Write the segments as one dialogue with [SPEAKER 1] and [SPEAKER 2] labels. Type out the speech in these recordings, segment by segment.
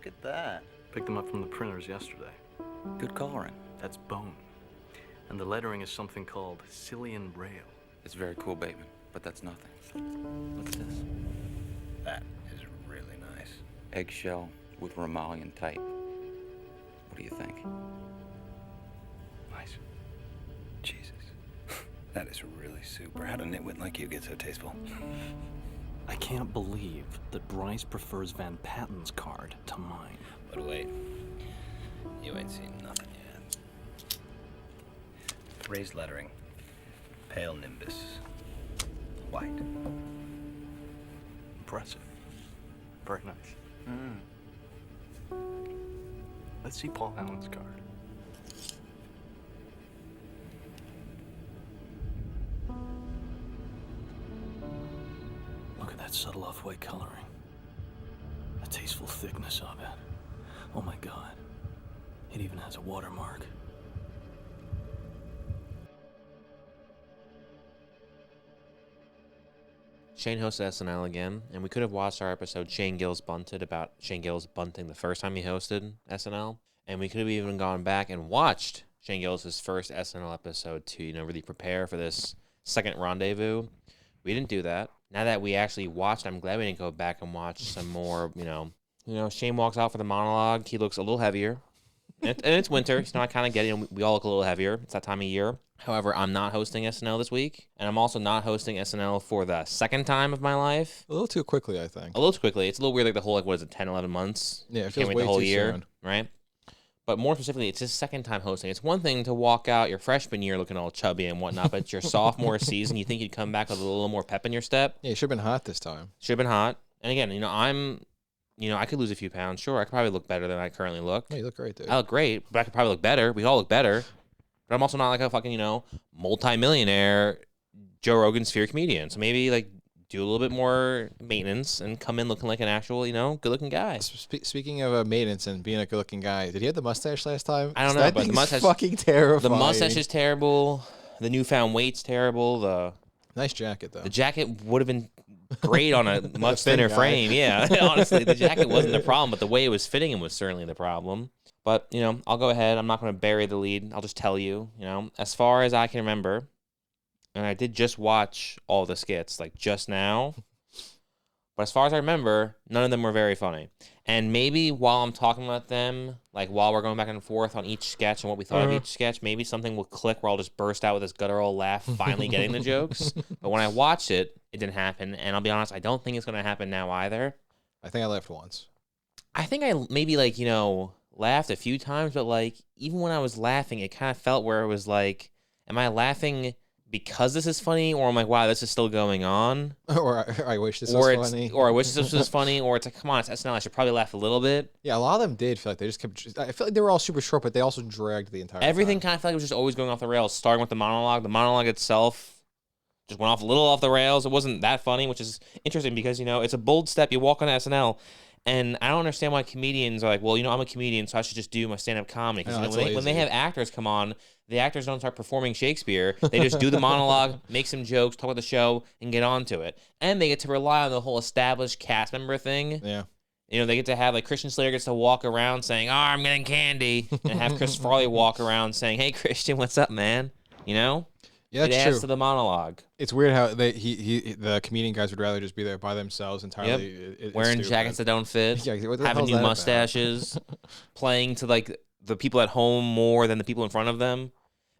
[SPEAKER 1] look at that.
[SPEAKER 2] Picked them up from the printers yesterday.
[SPEAKER 1] Good coloring.
[SPEAKER 2] That's bone. And the lettering is something called Cillian Braille.
[SPEAKER 1] It's very cool, Bateman, but that's nothing. What's this?
[SPEAKER 3] That is really nice.
[SPEAKER 1] Eggshell with Romalian type. What do you think?
[SPEAKER 3] Nice. Jesus. That is really super. How did a nitwit like you get so tasteful?
[SPEAKER 2] I can't believe that Bryce prefers Van Patten's card to mine.
[SPEAKER 3] But wait. You ain't seen nothing yet. Raised lettering. Pale nimbus. White.
[SPEAKER 2] Impressive. Very nice. Let's see Paul Allen's card. Look at that subtle off-white coloring. The tasteful thickness of it. Oh my God. It even has a watermark.
[SPEAKER 4] Shane hosted SNL again, and we could have watched our episode Shane Gillis Bunted about Shane Gillis bunting the first time he hosted SNL, and we could have even gone back and watched Shane Gillis' first SNL episode to, really prepare for this second rendezvous. We didn't do that. Now that we actually watched, I'm glad we didn't go back and watch some more, Shane walks out for the monologue. He looks a little heavier. And it's winter, so I kind of get it. We all look a little heavier. It's that time of year. However, I'm not hosting SNL this week, and I'm also not hosting SNL for the second time of my life.
[SPEAKER 5] A little too quickly, I think.
[SPEAKER 4] A little too quickly. It's a little weird, like the whole, 10, 11 months.
[SPEAKER 5] Yeah, it
[SPEAKER 4] Can't
[SPEAKER 5] feels
[SPEAKER 4] wait
[SPEAKER 5] way
[SPEAKER 4] the whole
[SPEAKER 5] too
[SPEAKER 4] year,
[SPEAKER 5] soon.
[SPEAKER 4] right? But more specifically, it's his second time hosting. It's one thing to walk out your freshman year looking all chubby and whatnot, but it's your sophomore season. You think you'd come back with a little more pep in your step.
[SPEAKER 5] Yeah, you should have been hot this time.
[SPEAKER 4] Should have been hot. And again, I could lose a few pounds. Sure, I could probably look better than I currently look.
[SPEAKER 5] Yeah, you look great, dude.
[SPEAKER 4] I look great, but I could probably look better. We all look better. But I'm also not like a fucking, multi-millionaire Joe Rogan sphere comedian. So maybe, do a little bit more maintenance and come in looking like an actual, good-looking guy.
[SPEAKER 5] Speaking of maintenance and being a good-looking guy, did he have the mustache last time?
[SPEAKER 4] I don't know,
[SPEAKER 5] that
[SPEAKER 4] but the mustache
[SPEAKER 5] fucking terrifying.
[SPEAKER 4] The mustache is terrible. The newfound weight's terrible.
[SPEAKER 5] Nice jacket, though.
[SPEAKER 4] The jacket would have been great on a much thinner
[SPEAKER 5] guy.
[SPEAKER 4] frame. Yeah, honestly, the jacket wasn't the problem, but the way it was fitting him was certainly the problem. But, I'll go ahead. I'm not going to bury the lead. I'll just tell you, as far as I can remember, and I did just watch all the skits, just now. But as far as I remember, none of them were very funny. And maybe while I'm talking about them, while we're going back and forth on each sketch and what we thought of each sketch, maybe something will click where I'll just burst out with this guttural laugh, finally getting the jokes. But when I watched it, it didn't happen. And I'll be honest, I don't think it's going to happen now either.
[SPEAKER 5] I think I laughed once.
[SPEAKER 4] I think I maybe, laughed a few times, but, even when I was laughing, it kind of felt where it was am I laughing because this is funny, or I'm wow, this is still going on?
[SPEAKER 5] Or I wish this was funny.
[SPEAKER 4] Or I wish this was funny, or it's come on, it's SNL, I should probably laugh a little bit.
[SPEAKER 5] Yeah, a lot of them did feel like they just kept... I feel like they were all super short, but they also dragged the entire
[SPEAKER 4] Everything
[SPEAKER 5] time.
[SPEAKER 4] kind of felt like it was just always going off the rails, starting with the monologue. The monologue itself just went off a little off the rails. It wasn't that funny, which is interesting because, it's a bold step. You walk on SNL, and I don't understand why comedians are like, well, I'm a comedian, so I should just do my stand-up comedy. Because when they have actors come on, the actors don't start performing Shakespeare. They just do the monologue, make some jokes, talk about the show, and get on to it. And they get to rely on the whole established cast member thing.
[SPEAKER 5] Yeah.
[SPEAKER 4] They get to have, Christian Slater gets to walk around saying, I'm getting candy, and have Chris Farley walk around saying, hey, Christian, what's up, man?
[SPEAKER 5] Yeah,
[SPEAKER 4] it
[SPEAKER 5] that's
[SPEAKER 4] adds
[SPEAKER 5] true.
[SPEAKER 4] to the monologue.
[SPEAKER 5] It's weird how the comedian guys would rather just be there by themselves entirely.
[SPEAKER 4] Yep. Wearing jackets that don't fit,
[SPEAKER 5] Yeah, what the
[SPEAKER 4] having
[SPEAKER 5] hell's
[SPEAKER 4] new
[SPEAKER 5] that about?
[SPEAKER 4] mustaches, playing to the people at home more than the people in front of them,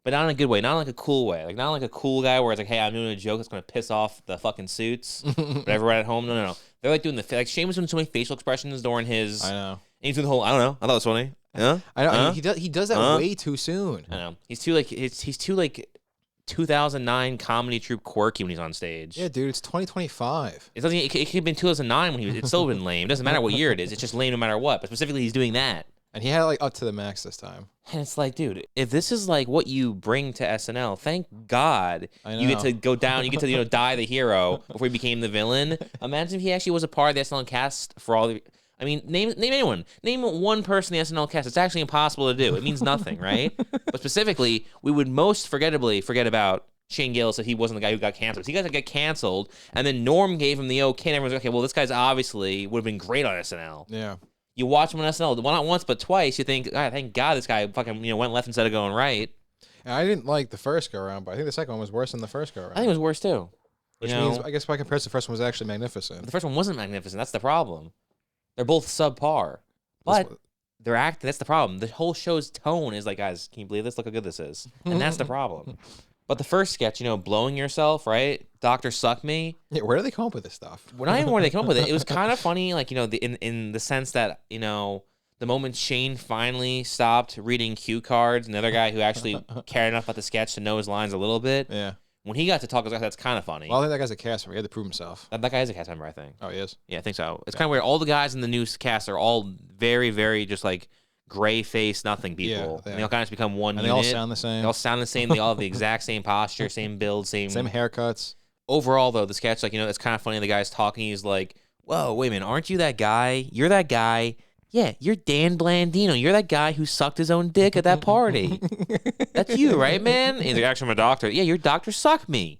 [SPEAKER 4] but not in a good way, not in a cool way, not like a cool guy where it's hey, I'm doing a joke that's gonna piss off the fucking suits, but everyone at home, no. They're doing Shane was doing so many facial expressions during his.
[SPEAKER 5] I know.
[SPEAKER 4] And he's doing the whole. I don't know. I thought it was funny. Yeah.
[SPEAKER 5] I know. He does that way too soon.
[SPEAKER 4] I know. He's too he's too 2009 comedy troupe quirky when he's on stage.
[SPEAKER 5] Yeah, dude, it's 2025.
[SPEAKER 4] It doesn't. It could have been 2009 when he was. It's still been lame. It doesn't matter what year it is. It's just lame no matter what. But specifically, he's doing that.
[SPEAKER 5] And he had it up to the max this time.
[SPEAKER 4] And it's dude, if this is what you bring to SNL, thank God
[SPEAKER 5] I
[SPEAKER 4] you get
[SPEAKER 5] know.
[SPEAKER 4] to go down. You get to die the hero before he became the villain. Imagine if he actually was a part of the SNL cast for all the. I mean, name anyone. Name one person in the SNL cast. It's actually impossible to do. It means nothing, right? But specifically, we would most forgettably forget about Shane Gillis if he wasn't the guy who got canceled. He got to get canceled, and then Norm gave him the okay, and everyone's okay, well, this guy's obviously would have been great on SNL.
[SPEAKER 5] Yeah.
[SPEAKER 4] You watch him on SNL, well, not once but twice. You think, thank God this guy fucking went left instead of going right.
[SPEAKER 5] And I didn't like the first go around, but I think the second one was worse than the first go around.
[SPEAKER 4] I think it was worse too.
[SPEAKER 5] Which means, I guess by comparison, the first one was actually magnificent.
[SPEAKER 4] The first one wasn't magnificent. That's the problem. They're both subpar, but they're acting. That's the problem. The whole show's tone is like, guys, can you believe this? Look how good this is, and that's the problem. But the first sketch, blowing yourself, right? Dr. Suck Me.
[SPEAKER 5] Yeah, where do they come up with this stuff?
[SPEAKER 4] Well, not even where they come up with it. It was kind of funny, like, in the sense that, the moment Shane finally stopped reading cue cards, and the other guy who actually cared enough about the sketch to know his lines a little bit.
[SPEAKER 5] Yeah.
[SPEAKER 4] When he got to talk, I was like, that's kind of funny.
[SPEAKER 5] Well, I think that guy's a cast member. He had to prove himself.
[SPEAKER 4] That guy is a cast member, I think.
[SPEAKER 5] Oh, he is?
[SPEAKER 4] Yeah, I think so. It's kind of weird. All the guys in the new cast are all very, very just like gray face, nothing people.
[SPEAKER 5] Yeah.
[SPEAKER 4] And they all kind of become one
[SPEAKER 5] and
[SPEAKER 4] unit.
[SPEAKER 5] they all sound the same.
[SPEAKER 4] They all sound the same. They all have the exact same posture, same build, same
[SPEAKER 5] haircuts.
[SPEAKER 4] Overall, though, the sketch, like, it's kind of funny. The guy's talking. He's like, whoa, wait a minute. Aren't you that guy? You're that guy. Yeah, you're Dan Blandino. You're that guy who sucked his own dick at that party. That's you, right, man? And he's like, actually, I'm a doctor. Yeah, you're Dr. Suck Me.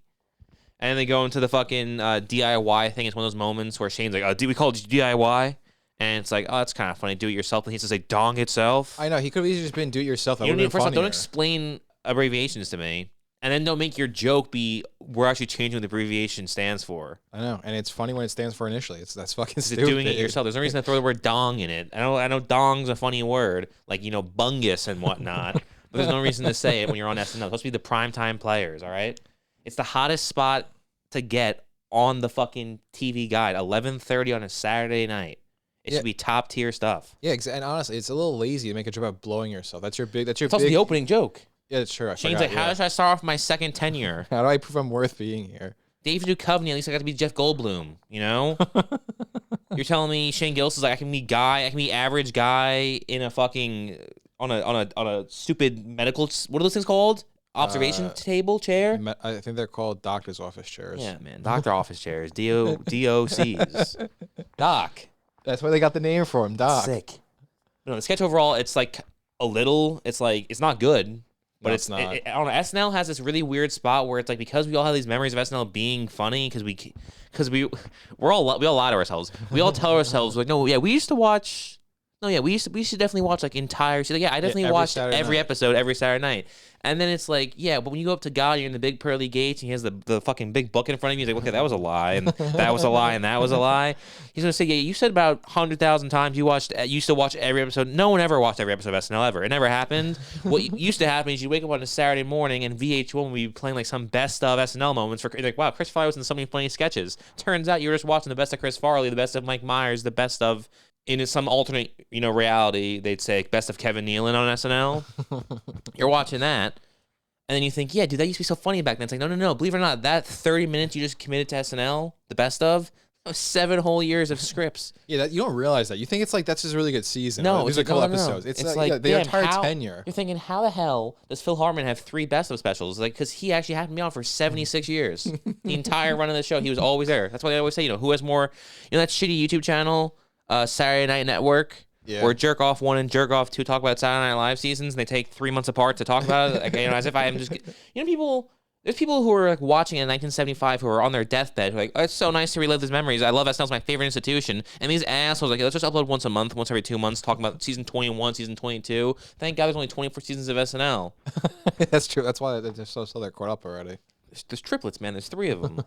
[SPEAKER 4] And then they go into the fucking DIY thing. It's one of those moments where Shane's like, do we call it DIY? And it's like, oh, that's kind of funny. Do it yourself. And he says, like, dong itself.
[SPEAKER 5] I know. He could have easily just been do it yourself. That
[SPEAKER 4] you
[SPEAKER 5] would have been funnier.
[SPEAKER 4] Don't explain abbreviations to me. And then don't make your joke be, we're actually changing what the abbreviation stands for.
[SPEAKER 5] I know. And it's funny when it stands for initially. That's fucking stupid.
[SPEAKER 4] Doing it yourself. There's no reason to throw the word dong in it. I know dong's a funny word, like, bungus and whatnot. But there's no reason to say it when you're on SNL. It's supposed to be the primetime players, all right? It's the hottest spot to get on the fucking TV guide, 11:30 on a Saturday night. It should be top tier stuff.
[SPEAKER 5] Yeah, and honestly, it's a little lazy to make a joke about blowing yourself. That's
[SPEAKER 4] also the opening joke.
[SPEAKER 5] Yeah, that's true.
[SPEAKER 4] Shane's like, how should I start off my second tenure?
[SPEAKER 5] How do I prove I'm worth being here?
[SPEAKER 4] David Duchovny, at least I got to be Jeff Goldblum, You're telling me Shane Gillis is like, I can be average guy in a fucking on a stupid medical, what are those things called? Observation table chair?
[SPEAKER 5] I think they're called doctor's office chairs.
[SPEAKER 4] Yeah, man. Doctor office chairs. DOCs. Doc.
[SPEAKER 5] That's why they got the name for him, Doc.
[SPEAKER 4] Sick. No, the sketch overall, it's like it's not good. But
[SPEAKER 5] No,
[SPEAKER 4] it's
[SPEAKER 5] not.
[SPEAKER 4] I don't know, SNL has this really weird spot where it's like, because we all have these memories of SNL being funny, because we all lie to ourselves. We all tell ourselves, like, no, yeah, we used to watch. No, yeah, we should definitely watch like entire. Like, yeah, I definitely watched every episode every Saturday night. And then it's like, yeah, but when you go up to God, you're in the big pearly gates, and he has the fucking big book in front of you. He's like, okay, that was a lie, and that was a lie, and that was a lie. He's gonna say, yeah, you said about 100,000 times you used to watch every episode. No one ever watched every episode of SNL ever. It never happened. What used to happen is you wake up on a Saturday morning, and VH1 would be playing like some best of SNL moments for like, wow, Chris Farley was in so many funny sketches. Turns out you were just watching the best of Chris Farley, the best of Mike Myers, the best of. In some alternate, reality, they'd say best of Kevin Nealon on SNL. You're watching that, and then you think, yeah, dude, that used to be so funny back then. It's like, no. Believe it or not, that 30 minutes you just committed to SNL, the best of, 7 whole years of scripts.
[SPEAKER 5] Yeah, you don't realize that. You think it's like that's just a really good season.
[SPEAKER 4] No,
[SPEAKER 5] there's a couple episodes. It's like the entire tenure.
[SPEAKER 4] You're thinking, how the hell does Phil Hartman have 3 best of specials? Like, because he actually had to be on for 76 years. The entire run of the show, he was always there. That's why they always say, who has more, that shitty YouTube channel, Saturday Night Network, where Jerk Off 1 and Jerk Off 2 talk about Saturday Night Live seasons, and they take 3 months apart to talk about it. Like, as if I am just, people. There's people who are like watching in 1975 who are on their deathbed who are like, oh, it's so nice to relive these memories. I love SNL. It's my favorite institution. And these assholes are like, let's just upload once a month, once every 2 months, talking about season 21, season 22. Thank God there's only 24 seasons of SNL.
[SPEAKER 5] That's true. That's why they're so they're caught up already.
[SPEAKER 4] There's triplets, man. There's 3 of them.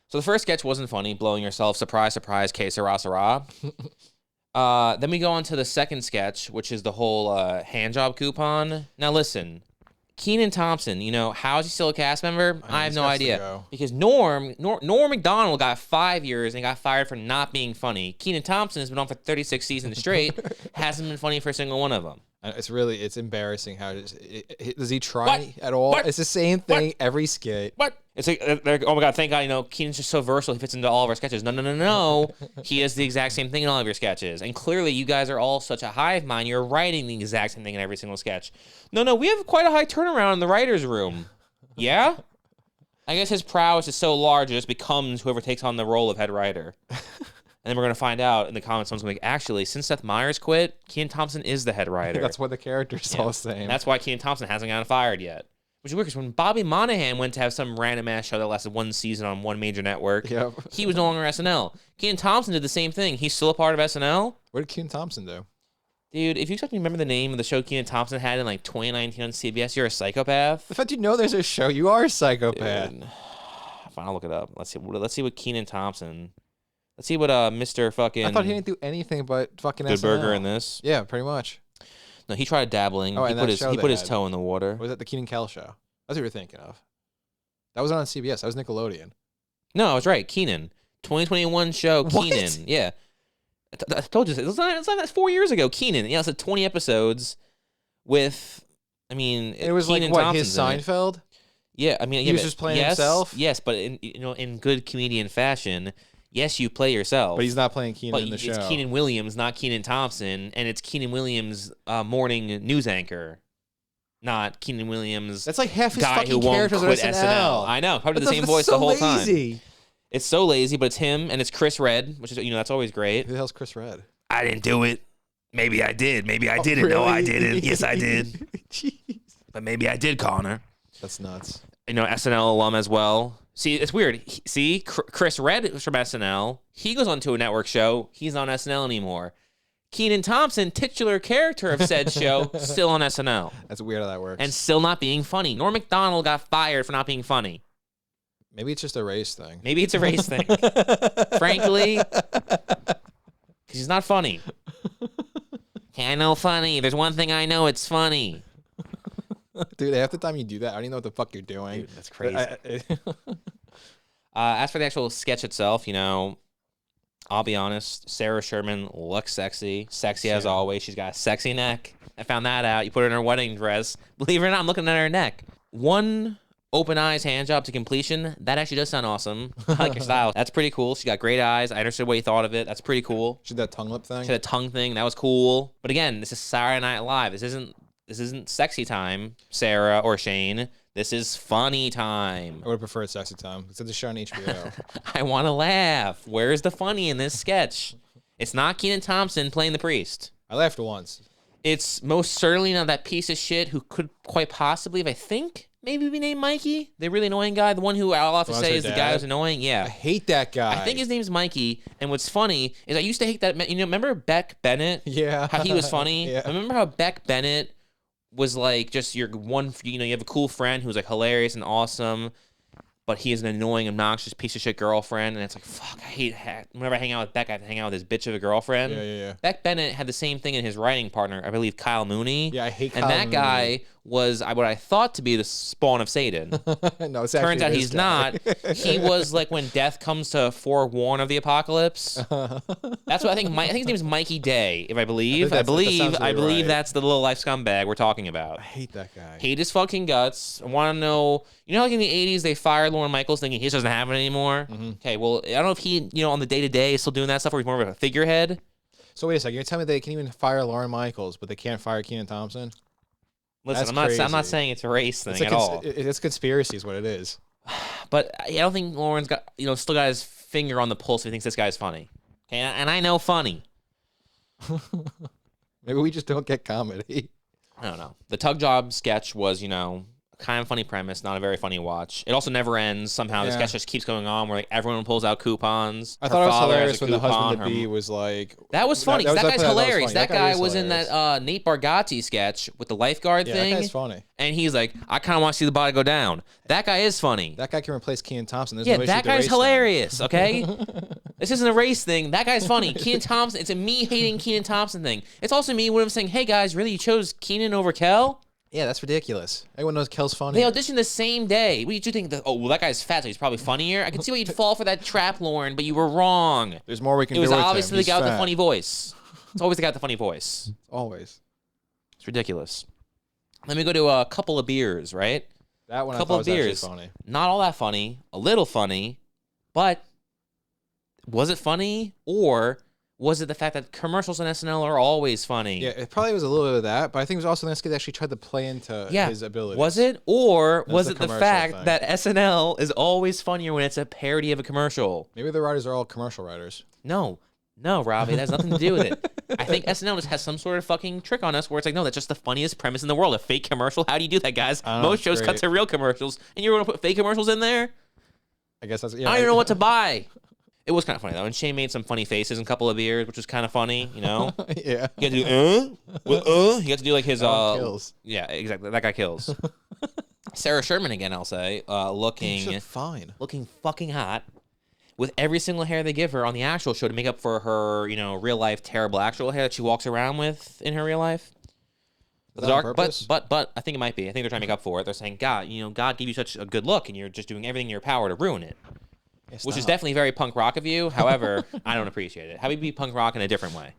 [SPEAKER 4] So the first sketch wasn't funny. Blowing yourself. Surprise, surprise. Que sera, sera. Then we go on to the second sketch, which is the whole handjob coupon. Now listen, Kenan Thompson, how is he still a cast member? I have no idea. Because Norm Macdonald got 5 years and got fired for not being funny. Kenan Thompson has been on for 36 seasons straight, hasn't been funny for a single one of them.
[SPEAKER 5] It's embarrassing how does he try at all? What? It's the same thing every skit.
[SPEAKER 4] What? It's like, oh my God, thank God, Keenan's just so versatile. He fits into all of our sketches. No. He does the exact same thing in all of your sketches. And clearly, you guys are all such a hive mind. You're writing the exact same thing in every single sketch. No, we have quite a high turnaround in the writer's room. Yeah? I guess his prowess is so large, it just becomes whoever takes on the role of head writer. And then we're going to find out in the comments, someone's going to be like, actually, since Seth Meyers quit, Kenan Thompson is the head writer.
[SPEAKER 5] That's what the character's all saying.
[SPEAKER 4] That's why Kenan Thompson hasn't gotten fired yet. Which is weird because when Bobby Monahan went to have some random ass show that lasted one season on one major network,
[SPEAKER 5] Yep.
[SPEAKER 4] he was no longer SNL. Kenan Thompson did the same thing. He's still a part of SNL.
[SPEAKER 5] What did Kenan Thompson do?
[SPEAKER 4] Dude, if you expect me to remember the name of the show Kenan Thompson had in like 2019 on CBS, you're a psychopath.
[SPEAKER 5] The fact you know there's a show, you are a psychopath.
[SPEAKER 4] Dude. Fine, I'll look it up. Let's see what Kenan Thompson. Let's see what Mr. fucking
[SPEAKER 5] I thought he didn't do anything but fucking
[SPEAKER 4] Good
[SPEAKER 5] SNL.
[SPEAKER 4] Burger in this.
[SPEAKER 5] Yeah, pretty much.
[SPEAKER 4] No, he tried dabbling.
[SPEAKER 5] Oh,
[SPEAKER 4] he
[SPEAKER 5] and
[SPEAKER 4] put
[SPEAKER 5] that
[SPEAKER 4] his
[SPEAKER 5] show
[SPEAKER 4] he
[SPEAKER 5] they
[SPEAKER 4] put his
[SPEAKER 5] had.
[SPEAKER 4] toe in the water.
[SPEAKER 5] Was that the Keenan Kel show? That's what you're thinking of. That was on CBS. That was Nickelodeon.
[SPEAKER 4] No, I was right. Keenan. 2021 show,
[SPEAKER 5] What?
[SPEAKER 4] Keenan. Yeah. I told you this. It's not 4 years ago. Keenan. Yeah, it's like 20 episodes with, I mean,
[SPEAKER 5] It was
[SPEAKER 4] Kenan
[SPEAKER 5] like, what,
[SPEAKER 4] Thompson's
[SPEAKER 5] his
[SPEAKER 4] in it.
[SPEAKER 5] Seinfeld?
[SPEAKER 4] Yeah, I mean,
[SPEAKER 5] He
[SPEAKER 4] yeah,
[SPEAKER 5] was
[SPEAKER 4] but
[SPEAKER 5] just playing
[SPEAKER 4] yes,
[SPEAKER 5] himself?
[SPEAKER 4] Yes, but in good comedian fashion, yes, you play yourself.
[SPEAKER 5] But he's not playing Keenan
[SPEAKER 4] But
[SPEAKER 5] in the show.
[SPEAKER 4] it's Keenan Williams, not Kenan Thompson, and it's Keenan Williams, morning news anchor, not Keenan Williams.
[SPEAKER 5] That's like half his
[SPEAKER 4] guy
[SPEAKER 5] fucking
[SPEAKER 4] who won't
[SPEAKER 5] characters on
[SPEAKER 4] quit
[SPEAKER 5] SNL.
[SPEAKER 4] I know, probably the
[SPEAKER 5] That's
[SPEAKER 4] same voice
[SPEAKER 5] so
[SPEAKER 4] the whole
[SPEAKER 5] lazy.
[SPEAKER 4] time. It's so lazy, but it's him and it's Chris Red, which is that's always great.
[SPEAKER 5] Who the hell's Chris Red?
[SPEAKER 1] I didn't do it. Maybe I did. Maybe I didn't. No, I didn't. Yes, I did.
[SPEAKER 5] Jeez.
[SPEAKER 1] But maybe I did, Connor.
[SPEAKER 5] That's nuts.
[SPEAKER 4] SNL alum as well. See, it's weird. Chris Red is from SNL. He goes on to a network show. He's not on SNL anymore. Kenan Thompson, titular character of said show, still on SNL.
[SPEAKER 5] That's weird how that works.
[SPEAKER 4] And still not being funny. Norm Macdonald got fired for not being funny.
[SPEAKER 5] Maybe it's just a race thing.
[SPEAKER 4] Maybe it's a race thing. Frankly, because he's not funny. Hey, I know funny. There's one thing I know, it's funny.
[SPEAKER 5] Dude, half the time you do that, I don't even know what the fuck you're doing.
[SPEAKER 4] Dude, that's crazy.
[SPEAKER 5] I-
[SPEAKER 4] As for the actual sketch itself, I'll be honest, Sarah Sherman looks sexy. Sexy as always. She's got a sexy neck. I found that out. You put her in her wedding dress. Believe it or not, I'm looking at her neck. One open eyes hand job to completion. That actually does sound awesome. I like your style. That's pretty cool. She got great eyes. I understood what you thought of it. That's pretty cool.
[SPEAKER 5] She did that tongue lip thing.
[SPEAKER 4] She had a tongue thing. That was cool. But again, this is Saturday Night Live. This isn't sexy time, Sarah or Shane. This is funny time.
[SPEAKER 5] I would have preferred Sexy Time. It's a show on HBO.
[SPEAKER 4] I want to laugh. Where's the funny in this sketch? It's not Kenan Thompson playing the priest.
[SPEAKER 5] I laughed once.
[SPEAKER 4] It's most certainly not that piece of shit who could quite possibly, if I think, maybe be named Mikey. The really annoying guy. The one who I'll have to
[SPEAKER 5] Was
[SPEAKER 4] say
[SPEAKER 5] her
[SPEAKER 4] is the
[SPEAKER 5] dad?
[SPEAKER 4] guy who's annoying.
[SPEAKER 5] I
[SPEAKER 4] Yeah.
[SPEAKER 5] hate that guy.
[SPEAKER 4] I think his name's Mikey. And what's funny is I used to hate that. Remember Beck Bennett?
[SPEAKER 5] Yeah.
[SPEAKER 4] How he was funny?
[SPEAKER 5] Yeah.
[SPEAKER 4] I remember how Beck Bennett was like just your one, you have a cool friend who's like hilarious and awesome, but he is an annoying, obnoxious piece of shit girlfriend. And it's like, fuck, I hate whenever I hang out with Beck, I have to hang out with this bitch of a girlfriend.
[SPEAKER 5] Yeah.
[SPEAKER 4] Beck Bennett had the same thing in his writing partner, I believe Kyle Mooney.
[SPEAKER 5] Yeah, I hate
[SPEAKER 4] And
[SPEAKER 5] Kyle
[SPEAKER 4] that
[SPEAKER 5] Mooney.
[SPEAKER 4] guy was what I thought to be the spawn of Satan.
[SPEAKER 5] No, it's actually
[SPEAKER 4] Turns out
[SPEAKER 5] this
[SPEAKER 4] he's
[SPEAKER 5] guy.
[SPEAKER 4] not. He was like when death comes to forewarn of the apocalypse. That's what I think. I think his name is Mikey Day, if I believe.
[SPEAKER 5] that sounds
[SPEAKER 4] I
[SPEAKER 5] really
[SPEAKER 4] believe
[SPEAKER 5] right.
[SPEAKER 4] that's the little life scumbag we're talking about.
[SPEAKER 5] I hate that guy.
[SPEAKER 4] Hate his fucking guts. I want to know. Like in the 80s, they fired Lorne Michaels thinking he just doesn't have it anymore. Okay, well, I don't know if he, on the day to day is still doing that stuff, or he's more of a figurehead.
[SPEAKER 5] So wait a second. You're telling me they can even fire Lauren Michaels, but they can't fire Kenan Thompson?
[SPEAKER 4] Listen,
[SPEAKER 5] That's
[SPEAKER 4] I'm not
[SPEAKER 5] crazy.
[SPEAKER 4] saying it's a race thing
[SPEAKER 5] It's
[SPEAKER 4] at all.
[SPEAKER 5] It's conspiracy is what it is.
[SPEAKER 4] But I don't think Lauren's got, still got his finger on the pulse if he thinks this guy's funny. Okay, and I know funny.
[SPEAKER 5] Maybe we just don't get comedy.
[SPEAKER 4] I don't know. The tug job sketch was, kind of funny premise, not a very funny watch. It also never ends. Somehow the
[SPEAKER 5] Yeah.
[SPEAKER 4] sketch just keeps going on where like everyone pulls out coupons.
[SPEAKER 5] I
[SPEAKER 4] Her
[SPEAKER 5] thought it was
[SPEAKER 4] father has
[SPEAKER 5] hilarious
[SPEAKER 4] a
[SPEAKER 5] when the
[SPEAKER 4] coupon,
[SPEAKER 5] husband to
[SPEAKER 4] her-
[SPEAKER 5] be was like.
[SPEAKER 4] That was funny. 'cause that guy's
[SPEAKER 5] that was
[SPEAKER 4] hilarious.
[SPEAKER 5] funny.
[SPEAKER 4] That guy
[SPEAKER 5] is
[SPEAKER 4] was in
[SPEAKER 5] hilarious.
[SPEAKER 4] that Nate Bargatze sketch with the lifeguard
[SPEAKER 5] Yeah,
[SPEAKER 4] thing.
[SPEAKER 5] that guy's funny.
[SPEAKER 4] And he's like, I kind of want to see the body go down. That guy is funny.
[SPEAKER 5] That guy can replace Kenan Thompson. There's
[SPEAKER 4] Yeah,
[SPEAKER 5] no issue
[SPEAKER 4] that
[SPEAKER 5] with the
[SPEAKER 4] guy's
[SPEAKER 5] race thing.
[SPEAKER 4] hilarious, okay? This isn't a race thing. That guy's funny. Kenan Thompson, it's a me hating Kenan Thompson thing. It's also me when I'm saying, hey guys, really, you chose Kenan over Kel?
[SPEAKER 5] Yeah, that's ridiculous. Everyone knows Kel's funny.
[SPEAKER 4] They auditioned the same day. What did you think? That guy's fat, so he's probably funnier. I can see why you'd fall for that trap, Lauren, but you were wrong.
[SPEAKER 5] There's more we can
[SPEAKER 4] It
[SPEAKER 5] do
[SPEAKER 4] was
[SPEAKER 5] with
[SPEAKER 4] obviously
[SPEAKER 5] him.
[SPEAKER 4] the
[SPEAKER 5] He's
[SPEAKER 4] guy with the
[SPEAKER 5] fat.
[SPEAKER 4] funny voice. It's always the guy with the funny voice.
[SPEAKER 5] Always.
[SPEAKER 4] It's ridiculous. Let me go to a couple of beers, right?
[SPEAKER 5] That one I
[SPEAKER 4] Couple
[SPEAKER 5] thought
[SPEAKER 4] of
[SPEAKER 5] was actually
[SPEAKER 4] beers.
[SPEAKER 5] funny.
[SPEAKER 4] Not all that funny, a little funny, but was it funny or was it the fact that commercials on SNL are always funny?
[SPEAKER 5] Yeah, it probably was a little bit of that, but I think it was also nice that they actually tried to play into his abilities.
[SPEAKER 4] Was it? Or was
[SPEAKER 5] the
[SPEAKER 4] it the
[SPEAKER 5] commercial
[SPEAKER 4] fact
[SPEAKER 5] thing.
[SPEAKER 4] that SNL is always funnier when it's a parody of a commercial?
[SPEAKER 5] Maybe the writers are all commercial writers.
[SPEAKER 4] No, Robbie, that has nothing to do with it. I think SNL just has some sort of fucking trick on us where it's like, no, that's just the funniest premise in the world. A fake commercial? How do you do that, guys? Most shows cut to real commercials, and you're going to put fake commercials in there?
[SPEAKER 5] I guess that's,
[SPEAKER 4] I don't even know what to buy. It was kind of funny, though. And Shane made some funny faces and a couple of beers, which was kind of funny, you know?
[SPEAKER 5] Yeah.
[SPEAKER 4] You got to do, You got to do like his,
[SPEAKER 5] kills.
[SPEAKER 4] Yeah, exactly. That guy kills. Sarah Sherman again, I'll say, looking fucking hot with every single hair they give her on the actual show to make up for her, you know, real life terrible actual hair that she walks around with in her real life. But I think it might be. I think they're trying to make up for it. They're saying, God, you know, God gave you such a good look, and you're just doing everything in your power to ruin it. Which is definitely very punk rock of you. However, I don't appreciate it. How would you be punk rock in a different way?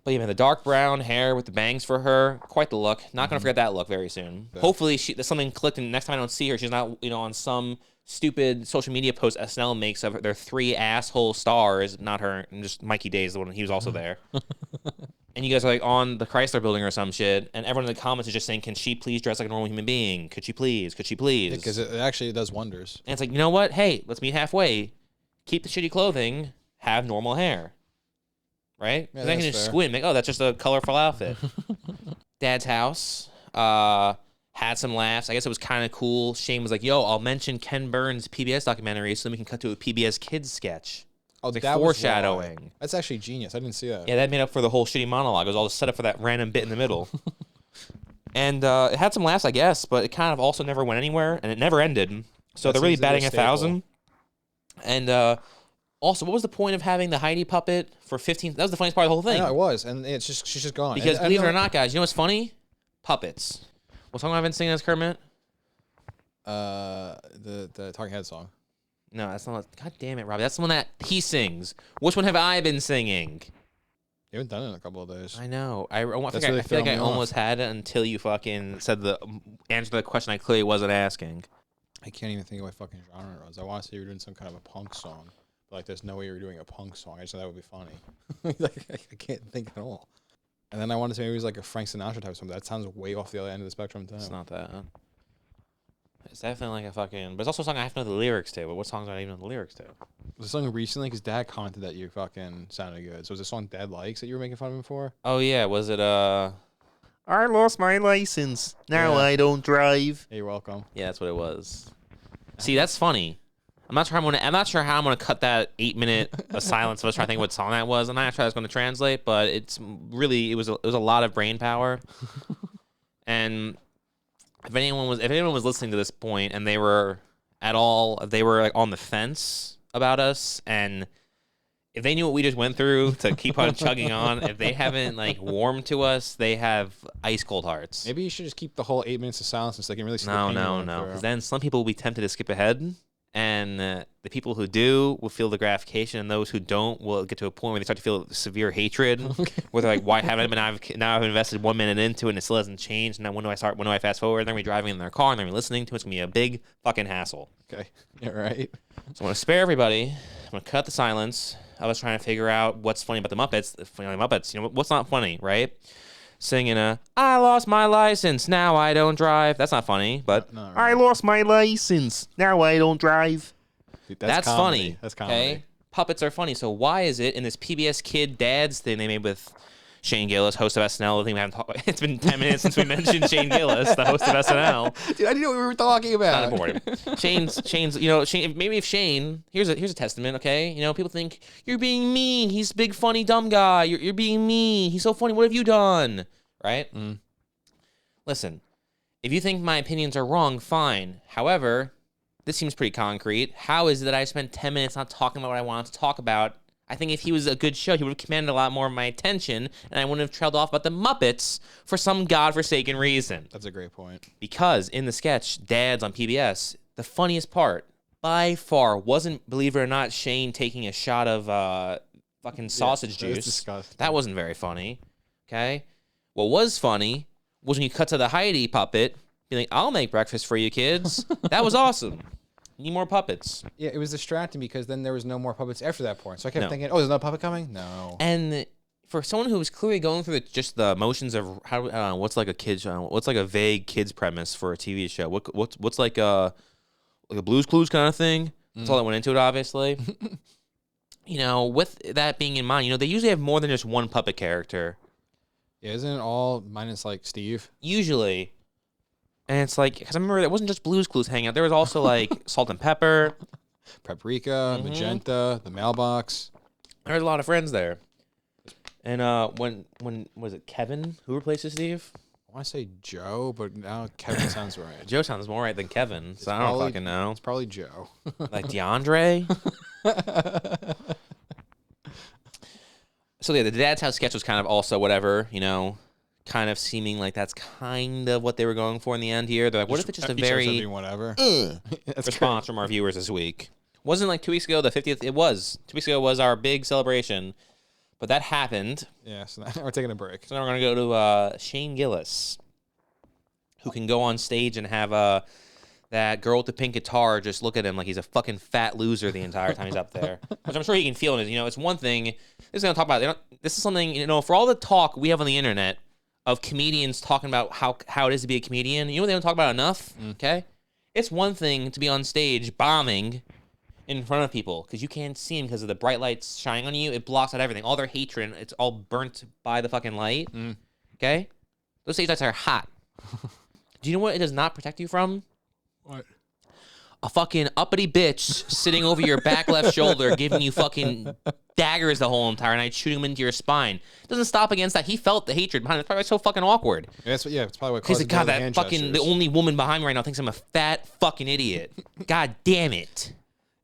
[SPEAKER 4] But even the dark brown hair with the bangs for her, quite the look. Not gonna forget that look very soon. Yeah. Hopefully, something clicked, and next time I don't see her, she's not, you know, on some stupid social media post SNL makes of their 3 asshole stars, not her, and just Mikey Day is the one. He was also there. And you guys are like on the Chrysler Building or some shit, and everyone in the comments is just saying, "Can she please dress like a normal human being? Could she please? Could she please?"
[SPEAKER 5] Because it actually does wonders.
[SPEAKER 4] And it's like, you know what? Hey, let's meet halfway. Keep the shitty clothing. Have normal hair. Right?
[SPEAKER 5] Yeah,
[SPEAKER 4] then I can just squint and make, oh, that's just a colorful outfit. Dad's house. Had some laughs. I guess it was kind of cool. Shane was like, yo, I'll mention Ken Burns' PBS documentary so then we can cut to a PBS Kids sketch.
[SPEAKER 5] Oh,
[SPEAKER 4] like
[SPEAKER 5] that
[SPEAKER 4] foreshadowing.
[SPEAKER 5] Was that's actually genius. I didn't see that.
[SPEAKER 4] Yeah, that made up for the whole shitty monologue. It was all set up for that random bit in the middle. And it had some laughs, I guess, but it kind of also never went anywhere, and it never ended. So they're really batting 1,000. And also, what was the point of having the Heidi puppet for 15? That was the funniest part of the whole thing.
[SPEAKER 5] Yeah, it was, and it's just she's just gone.
[SPEAKER 4] Because believe it or not, guys, you know what's funny? Puppets. What song have I been singing as Kermit?
[SPEAKER 5] The Talking Head song.
[SPEAKER 4] No, that's not. God damn it, Robbie. That's the one that he sings. Which one have I been singing?
[SPEAKER 5] You haven't done it in a couple of days.
[SPEAKER 4] I know. I feel like I almost had it until you fucking said the answer to the question I clearly wasn't asking.
[SPEAKER 5] I can't even think of what fucking genre it was. I want to say you were doing some kind of a punk song. But like, there's no way you were doing a punk song. I just thought that would be funny. Like, I can't think at all. And then I wanted to say maybe it was like a Frank Sinatra type of something. That sounds way off the other end of the spectrum, too.
[SPEAKER 4] It's not that. It's definitely like a fucking... But it's also a song I have to know the lyrics to. But what songs do I even know the lyrics to?
[SPEAKER 5] Was a song recently? Because Dad commented that you fucking sounded good. So was it a song Dad likes that you were making fun of him for?
[SPEAKER 4] Oh, yeah. Was it, I lost my license. Now I don't drive.
[SPEAKER 5] Hey, you're welcome.
[SPEAKER 4] Yeah, that's what it was. See, that's funny. I'm not sure how I'm gonna cut that 8-minute of silence. I was trying to think what song that was. I'm not sure how it's gonna translate, but it was a lot of brain power. And if anyone was listening to this point and they were like on the fence about us, and if they knew what we just went through to keep on chugging on, if they haven't like warmed to us, they have ice cold hearts.
[SPEAKER 5] Maybe you should just keep the whole 8 minutes of silence so they can really see the pain
[SPEAKER 4] No. Because then some people will be tempted to skip ahead. And the people who do will feel the gratification, and those who don't will get to a point where they start to feel severe hatred. Where they're like, "Why haven't I been? Now I've invested 1 minute into it, and it still hasn't changed. Now when do I fast forward? They're gonna be driving in their car, and they're gonna be listening to it. It's gonna be a big fucking hassle."
[SPEAKER 5] Okay, yeah, right.
[SPEAKER 4] So I'm gonna spare everybody. I'm gonna cut the silence. I was trying to figure out what's funny about the Muppets. You know what's not funny, right? Singing I lost my license, now I don't drive. That's not funny, but
[SPEAKER 5] no, right.
[SPEAKER 4] I lost my license, now I don't drive.
[SPEAKER 5] Dude,
[SPEAKER 4] that's funny.
[SPEAKER 5] That's comedy.
[SPEAKER 4] Okay? Puppets are funny. So why is it in this PBS Kid Dads thing they made with Shane Gillis, host of SNL? I think we haven't talked. It's been 10 minutes since we mentioned Shane Gillis, the host of SNL.
[SPEAKER 5] Dude, I didn't know what we were talking about.
[SPEAKER 4] Not important. Shane's. You know, maybe if Shane. Here's a testament. Okay, you know, people think you're being mean. He's a big, funny, dumb guy. You're being mean. He's so funny. What have you done? Right? Listen, if you think my opinions are wrong, fine. However, this seems pretty concrete. How is it that I spent 10 minutes not talking about what I wanted to talk about? I think if he was a good show, he would have commanded a lot more of my attention, and I wouldn't have trailed off about the Muppets for some godforsaken reason.
[SPEAKER 5] That's a great point.
[SPEAKER 4] Because in the sketch, Dads on PBS, the funniest part, by far, wasn't, believe it or not, Shane taking a shot of fucking sausage juice.
[SPEAKER 5] That was disgusting.
[SPEAKER 4] That wasn't very funny. Okay? What was funny was when you cut to the Heidi puppet, being like, I'll make breakfast for you kids. That was awesome. Need more puppets.
[SPEAKER 5] Yeah, it was distracting because then there was no more puppets after that point. So I kept thinking, oh, there's another puppet coming? No.
[SPEAKER 4] And for someone who was clearly going through just the motions of what's like a vague kids premise for a TV show? What's like a Blue's Clues kind of thing? That's all that went into it, obviously. with that being in mind, they usually have more than just one puppet character.
[SPEAKER 5] Yeah, isn't it all minus like Steve?
[SPEAKER 4] Usually. And it's like, because I remember it wasn't just Blue's Clues hangout. There was also like Salt and Pepper.
[SPEAKER 5] Paprika, Magenta, the mailbox.
[SPEAKER 4] There was a lot of friends there. And when was it Kevin who replaces Steve?
[SPEAKER 5] I want to say Joe, but now Kevin sounds right.
[SPEAKER 4] Joe sounds more right than Kevin, so I don't fucking know.
[SPEAKER 5] It's probably Joe.
[SPEAKER 4] Like DeAndre? So yeah, the Dad's House sketch was kind of also whatever, kind of seeming like that's kind of what they were going for in the end here. They're like, what if it's just a very
[SPEAKER 5] whatever
[SPEAKER 4] response from our viewers this week? Wasn't like 2 weeks ago, the 50th, it was. 2 weeks ago was our big celebration, but that happened.
[SPEAKER 5] Yeah, so now we're taking a break.
[SPEAKER 4] So now we're going to go to Shane Gillis, who can go on stage and have that girl with the pink guitar just look at him like he's a fucking fat loser the entire time he's up there. Which I'm sure he can feel it. It's one thing. This is going to talk about. This is something, for all the talk we have on the internet of comedians talking about how it is to be a comedian, they don't talk about enough, okay? It's one thing to be on stage bombing in front of people because you can't see them because of the bright lights shining on you. It blocks out everything. All their hatred, it's all burnt by the fucking light, okay? Those stage lights are hot. Do you know what it does not protect you from?
[SPEAKER 5] What?
[SPEAKER 4] A fucking uppity bitch sitting over your back left shoulder giving you fucking daggers the whole entire night, shooting them into your spine. Doesn't stop against that. He felt the hatred behind it. It's probably so fucking awkward.
[SPEAKER 5] Yeah, it's probably what
[SPEAKER 4] He's
[SPEAKER 5] caused
[SPEAKER 4] like, God, that fucking, the only woman behind me right now thinks I'm a fat fucking idiot. God damn it.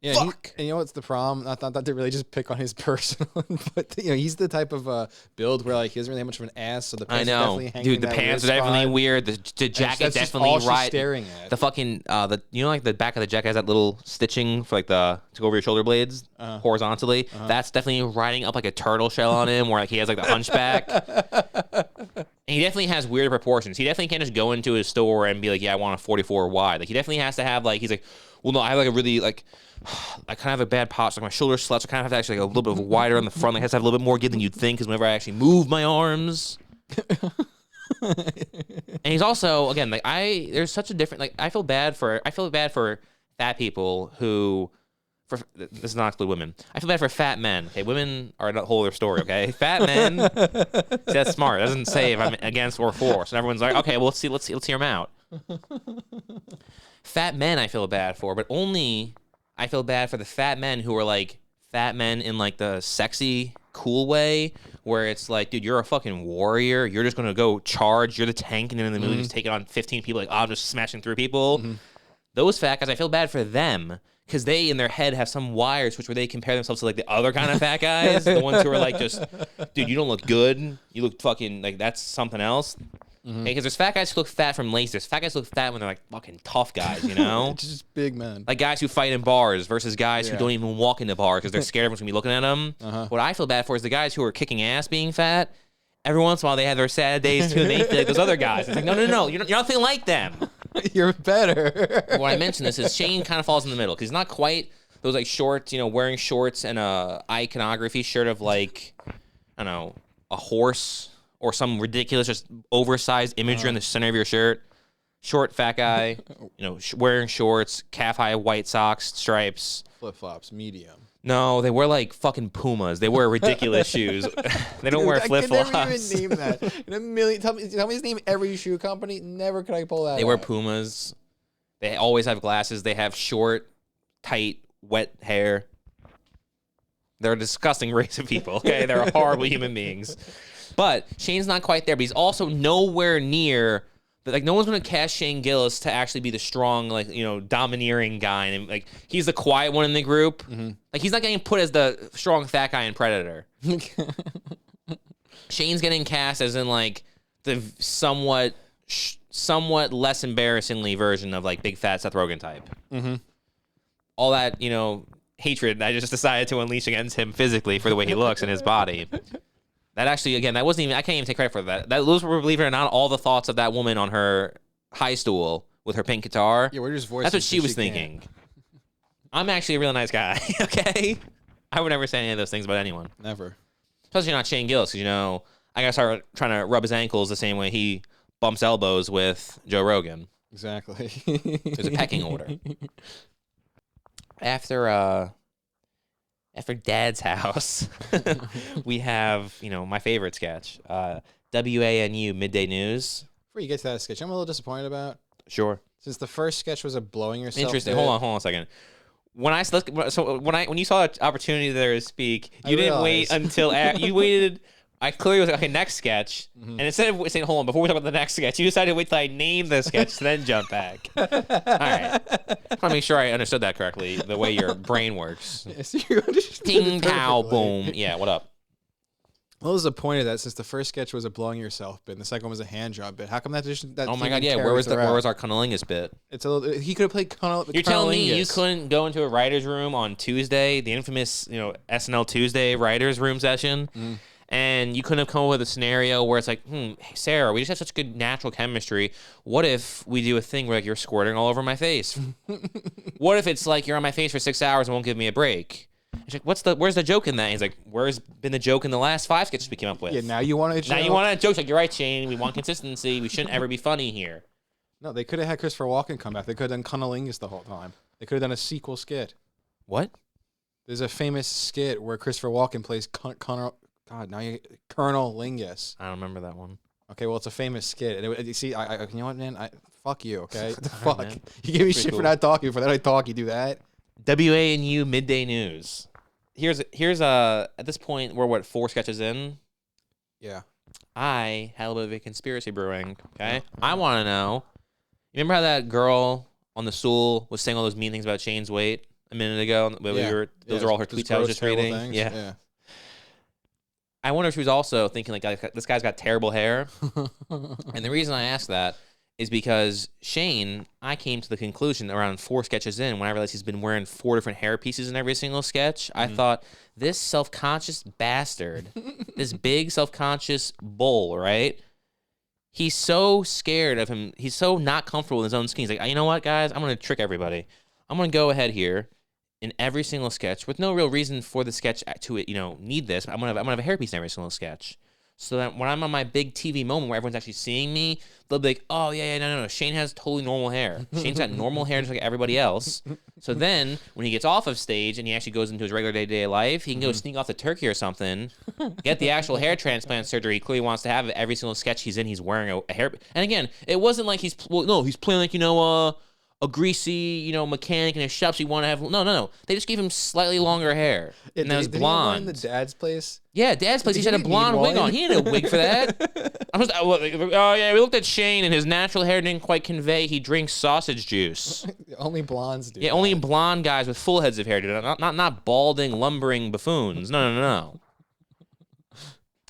[SPEAKER 5] Yeah,
[SPEAKER 4] Fuck.
[SPEAKER 5] And you know what's the problem? Not to really just pick on his personal, but he's the type of build where like he doesn't really have much of an ass, so the pants
[SPEAKER 4] I
[SPEAKER 5] are
[SPEAKER 4] know,
[SPEAKER 5] definitely hanging
[SPEAKER 4] dude. The pants are definitely weird. The jacket definitely right.
[SPEAKER 5] Staring at
[SPEAKER 4] the fucking like the back of the jacket has that little stitching for like to go over your shoulder blades horizontally. That's definitely riding up like a turtle shell on him, where like he has like the hunchback. And he definitely has weird proportions. He definitely can't just go into his store and be like, yeah, I want a 44 wide. Like he definitely has to have like he's like, well, no, I have like a really like. I kind of have a bad posture. Like my shoulder sluts. I kind of have to actually like a little bit wider on the front. Like it has to have a little bit more give than you'd think because whenever I actually move my arms. And he's also again like there's such a different like I feel bad for fat people who this is not include women. I feel bad for fat men. Okay, women are a whole other story. Okay, fat men. See, that's smart. It doesn't say if I'm against or for. So everyone's like, okay, well let's hear them out. Fat men, I feel bad for, but only. I feel bad for the fat men who are like fat men in like the sexy, cool way, where it's like, dude, you're a fucking warrior. You're just gonna go charge. You're the tank, and then in the movie, just taking on 15 people. Like, oh, I'm just smashing through people. Those fat guys, I feel bad for them because they in their head have some wire switch where they compare themselves to like the other kind of fat guys, the ones who are like just, dude, you don't look good. You look fucking like that's something else. Because there's fat guys who look fat from lace. There's fat guys who look fat when they're like fucking tough guys,
[SPEAKER 5] just big men.
[SPEAKER 4] Like guys who fight in bars versus guys who don't even walk into bars because they're scared everyone's gonna be looking at them. What I feel bad for is the guys who are kicking ass being fat. Every once in a while they have their sad days too, and they feel like those other guys. It's like, no, you're nothing like them.
[SPEAKER 5] You're better.
[SPEAKER 4] When I mention this is Shane kind of falls in the middle because he's not quite those like shorts, wearing shorts and a iconography shirt of like, I don't know, a horse. Or some ridiculous, just oversized imagery in the center of your shirt. Short, fat guy, wearing shorts, calf-high white socks, stripes.
[SPEAKER 5] Flip-flops, medium.
[SPEAKER 4] No, they wear like fucking Pumas. They wear ridiculous shoes. They don't wear flip-flops.
[SPEAKER 5] I can never even name that. In a million, tell me his name every shoe company. Never could I pull that
[SPEAKER 4] They
[SPEAKER 5] out.
[SPEAKER 4] wear Pumas. They always have glasses. They have short, tight, wet hair. They're a disgusting race of people, okay? They're horrible human beings. But Shane's not quite there, but he's also nowhere near. Like no one's gonna cast Shane Gillis to actually be the strong, like domineering guy, and like he's the quiet one in the group. Like he's not getting put as the strong fat guy in Predator. Shane's getting cast as in like the somewhat less embarrassingly version of like big fat Seth Rogen type. All that hatred I just decided to unleash against him physically for the way he looks and his body. That actually, again, that wasn't even, I can't even take credit for that. Those were, believe it or not, all the thoughts of that woman on her high stool with her pink guitar.
[SPEAKER 5] Yeah, we're just voicing.
[SPEAKER 4] That's what she was thinking. I'm actually a real nice guy, okay? I would never say any of those things about anyone.
[SPEAKER 5] Never.
[SPEAKER 4] Especially not Shane Gillis, because, I gotta start trying to rub his ankles the same way he bumps elbows with Joe Rogan.
[SPEAKER 5] Exactly.
[SPEAKER 4] There's a pecking order. After After Dad's house, we have, you know, my favorite sketch, WANU Midday News.
[SPEAKER 5] Before you get to that sketch, I'm a little disappointed about.
[SPEAKER 4] Sure.
[SPEAKER 5] Since the first sketch was a blowing yourself.
[SPEAKER 4] Interesting.
[SPEAKER 5] bit.
[SPEAKER 4] Hold on a second. When you saw an opportunity there to speak, you didn't wait until you waited. I clearly was like, okay, next sketch, and instead of saying, hold on, before we talk about the next sketch, you decided to wait till I named the sketch to then jump back. All right. I want to make sure I understood that correctly, the way your brain works.
[SPEAKER 5] Yes, you understood
[SPEAKER 4] Ping,
[SPEAKER 5] it
[SPEAKER 4] pow,
[SPEAKER 5] perfectly.
[SPEAKER 4] boom. Yeah, what up?
[SPEAKER 5] I was disappointed that since the first sketch was a blowing yourself bit, and the second one was a hand job bit. How come that just that?
[SPEAKER 4] Oh my
[SPEAKER 5] thing
[SPEAKER 4] God, yeah.
[SPEAKER 5] didn't
[SPEAKER 4] Where
[SPEAKER 5] carry
[SPEAKER 4] was
[SPEAKER 5] throughout?
[SPEAKER 4] our cunnilingus bit?
[SPEAKER 5] It's a little. He could have played
[SPEAKER 4] You're telling me you couldn't go into a writer's room on Tuesday, the infamous, you know, SNL Tuesday writer's room session, and you couldn't have come up with a scenario where it's like, hey, Sarah, we just have such good natural chemistry. What if we do a thing where like you're squirting all over my face? What if it's like you're on my face for 6 hours and won't give me a break? She's like, where's the joke in that? He's like, where's been the joke in the last 5 sketches we came up with?
[SPEAKER 5] Yeah, now you want to.
[SPEAKER 4] Now you want a joke. She's like, you're right, Shane. We want consistency. We shouldn't ever be funny here.
[SPEAKER 5] No, they could have had Christopher Walken come back. They could have done cunnilingus the whole time. They could have done a sequel skit.
[SPEAKER 4] What?
[SPEAKER 5] There's a famous skit where Christopher Walken plays Colonel Lingus.
[SPEAKER 4] I don't remember that one.
[SPEAKER 5] Okay, well, it's a famous skit. And you see, you know what, man? Fuck you, okay?
[SPEAKER 4] All right,
[SPEAKER 5] Fuck.
[SPEAKER 4] man.
[SPEAKER 5] You give me
[SPEAKER 4] Pretty
[SPEAKER 5] shit
[SPEAKER 4] cool.
[SPEAKER 5] for not talking. For that I talk, you do that.
[SPEAKER 4] WANU Midday News. Here's at this point we're what 4 sketches in.
[SPEAKER 5] Yeah.
[SPEAKER 4] I had a little bit of a conspiracy brewing. Okay, I want to know. You remember how that girl on the stool was saying all those mean things about Shane's weight a minute ago? Those are all her tweets I was just reading.
[SPEAKER 5] Things.
[SPEAKER 4] Yeah. I wonder if she was also thinking like this guy's got terrible hair. And the reason I ask that is because Shane, I came to the conclusion around 4 sketches in when I realized he's been wearing 4 different hair pieces in every single sketch. I thought, this self-conscious bastard, this big self-conscious bull, right? He's so scared of him. He's so not comfortable in his own skin. He's like, you know what, guys? I'm going to trick everybody. I'm going to go ahead here in every single sketch with no real reason for the sketch to, need this. I'm going to have a hairpiece in every single sketch. So that when I'm on my big TV moment where everyone's actually seeing me, they'll be like, oh, yeah, no. Shane has totally normal hair. Shane's got normal hair just like everybody else. So then when he gets off of stage and he actually goes into his regular day-to-day life, he can go sneak off to Turkey or something, get the actual hair transplant surgery he clearly wants to have. Every single sketch he's in, he's wearing a hair. And again, it wasn't like he's playing like, a greasy, mechanic in his shop. So you want to have no. They just gave him slightly longer hair, and that was
[SPEAKER 5] Did he have one
[SPEAKER 4] blonde.
[SPEAKER 5] in the Dad's place?
[SPEAKER 4] Yeah, Dad's place. He
[SPEAKER 5] He
[SPEAKER 4] had a
[SPEAKER 5] didn't
[SPEAKER 4] blonde
[SPEAKER 5] need
[SPEAKER 4] wig
[SPEAKER 5] one.
[SPEAKER 4] on. He didn't a wig for that. We looked at Shane, and his natural hair didn't quite convey. He drinks sausage juice.
[SPEAKER 5] Only blondes do.
[SPEAKER 4] Yeah, only blonde guys with full heads of hair do that. Not balding, lumbering buffoons. No.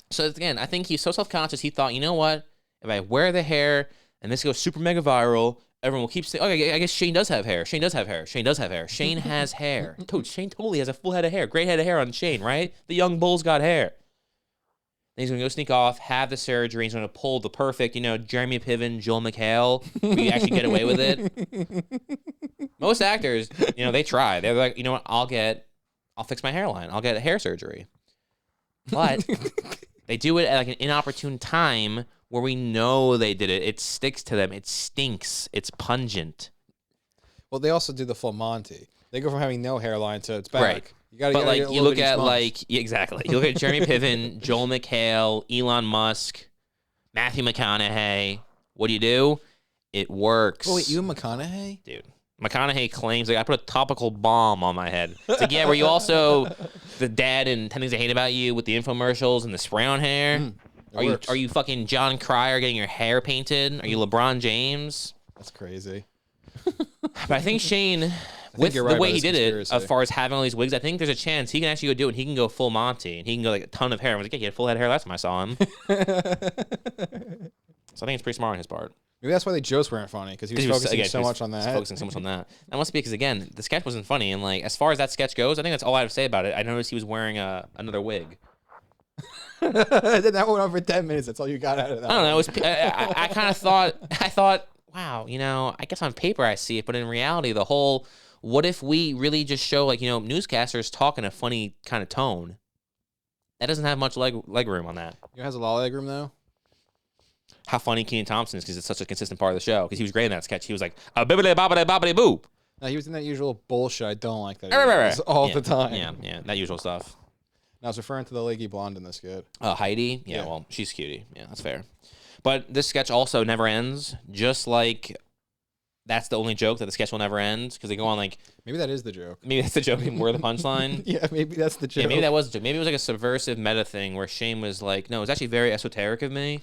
[SPEAKER 4] So again, I think he's so self-conscious. He thought, you know what? If I wear the hair and this goes super mega viral, everyone will keep saying, okay, I guess Shane does have hair. Shane has hair. Shane has hair. Shane totally has a full head of hair. Great head of hair on Shane, right? The young bull's got hair. Then he's going to go sneak off, have the surgery. He's going to pull the perfect, Jeremy Piven, Joel McHale, where you actually get away with it. Most actors, they try. They're like, you know what? I'll fix my hairline. I'll get a hair surgery. But they do it at like an inopportune time where we know they did it. It sticks to them. It stinks. It's pungent.
[SPEAKER 5] Well, they also do the full Monty. They go from having no hairline to it's back.
[SPEAKER 4] Right.
[SPEAKER 5] But
[SPEAKER 4] You look at exactly. You look at Jeremy Piven, Joel McHale, Elon Musk, Matthew McConaughey. What do? It works.
[SPEAKER 5] Oh wait, you and McConaughey?
[SPEAKER 4] Dude. McConaughey claims I put a topical bomb on my head. It's like, yeah, were you also the dad in 10 Things I Hate About You with the infomercials and the spray on hair? Are you fucking John Cryer getting your hair painted? Are you LeBron James?
[SPEAKER 5] That's crazy.
[SPEAKER 4] But I think Shane, with the way he did it, as far as having all these wigs, I think there's a chance he can actually go do it. He can go full Monty, and he can go like a ton of hair. I was like, yeah, he had full head of hair last time I saw him. So I think it's pretty smart on his part.
[SPEAKER 5] Maybe that's why the jokes weren't funny, because he was focusing so much on that.
[SPEAKER 4] Focusing so much on that. That must be because, again, the sketch wasn't funny. And like, as far as that sketch goes, I think that's all I have to say about it. I noticed he was wearing another wig.
[SPEAKER 5] That went on for 10 minutes. That's all you got out of that.
[SPEAKER 4] I don't know. It was, I kind of thought, wow, I guess on paper I see it, but in reality, the whole, what if we really just show like, newscasters talk in a funny kind of tone? That doesn't have much leg room on that.
[SPEAKER 5] It has a lot of leg room though.
[SPEAKER 4] How funny Kenan Thompson is because it's such a consistent part of the show. Because he was great in that sketch. He was like, a bibbidi bobbidi bobbidi boo.
[SPEAKER 5] No, he was in that usual bullshit. I don't like that.
[SPEAKER 4] Right.
[SPEAKER 5] All
[SPEAKER 4] Yeah,
[SPEAKER 5] the time.
[SPEAKER 4] Yeah, that usual stuff.
[SPEAKER 5] Now I was referring to the leggy blonde in this skit.
[SPEAKER 4] Heidi? Yeah, well, she's cutie. Yeah, that's fair. But this sketch also never ends, just like that's the only joke that the sketch will never end, because they go on like...
[SPEAKER 5] Maybe that is the joke.
[SPEAKER 4] Maybe that's the joke, even more the punchline.
[SPEAKER 5] Yeah, maybe that's the joke.
[SPEAKER 4] Yeah, maybe that was the joke. Maybe it was like a subversive meta thing where Shane was like, no, it's actually very esoteric of me.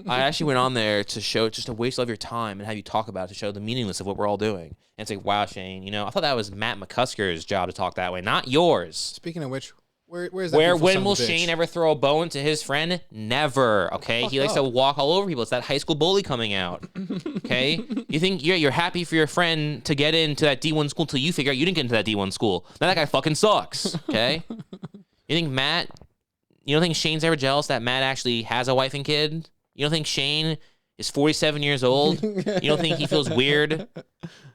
[SPEAKER 4] I actually went on there to show, just to waste all of your time and have you talk about it, to show the meaningless of what we're all doing. And it's like, wow, Shane, I thought that was Matt McCusker's job to talk that way, not yours.
[SPEAKER 5] Speaking of which, where's that?
[SPEAKER 4] When will Shane ever throw a bone to his friend? Never. Okay, he likes to walk all over people. It's that high school bully coming out. Okay, you think you're happy for your friend to get into that D1 school until you figure out you didn't get into that D1 school. Now that guy fucking sucks. Okay, you think Matt? You don't think Shane's ever jealous that Matt actually has a wife and kid? You don't think Shane is 47 years old? You don't think he feels weird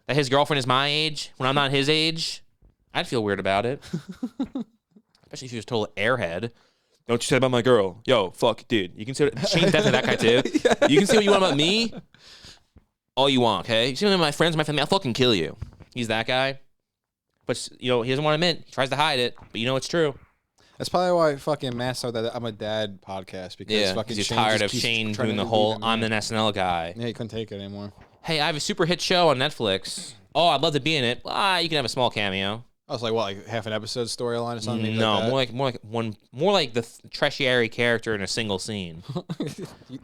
[SPEAKER 4] that his girlfriend is my age when I'm not his age? I'd feel weird about it. Especially if he was a total airhead. Don't you say about my girl. Yo, fuck, dude. You can say what... Shane's definitely that guy, too. Yeah. You can say what you want about me all you want, okay? You see what my friends, my family, I'll fucking kill you. He's that guy. But, he doesn't want to admit. He tries to hide it, but it's true.
[SPEAKER 5] That's probably why fucking Matt started that I'm a Dad podcast, because fucking
[SPEAKER 4] he's
[SPEAKER 5] Shane
[SPEAKER 4] tired
[SPEAKER 5] just
[SPEAKER 4] of
[SPEAKER 5] keeps
[SPEAKER 4] Shane
[SPEAKER 5] trying
[SPEAKER 4] doing
[SPEAKER 5] to
[SPEAKER 4] the whole,
[SPEAKER 5] leave him,
[SPEAKER 4] I'm an SNL guy.
[SPEAKER 5] Yeah, he couldn't take it anymore.
[SPEAKER 4] Hey, I have a super hit show on Netflix. Oh, I'd love to be in it. You can have a small cameo.
[SPEAKER 5] I was like, what, like half an episode storyline or something? Maybe
[SPEAKER 4] No,
[SPEAKER 5] like
[SPEAKER 4] more like the tertiary character in a single scene.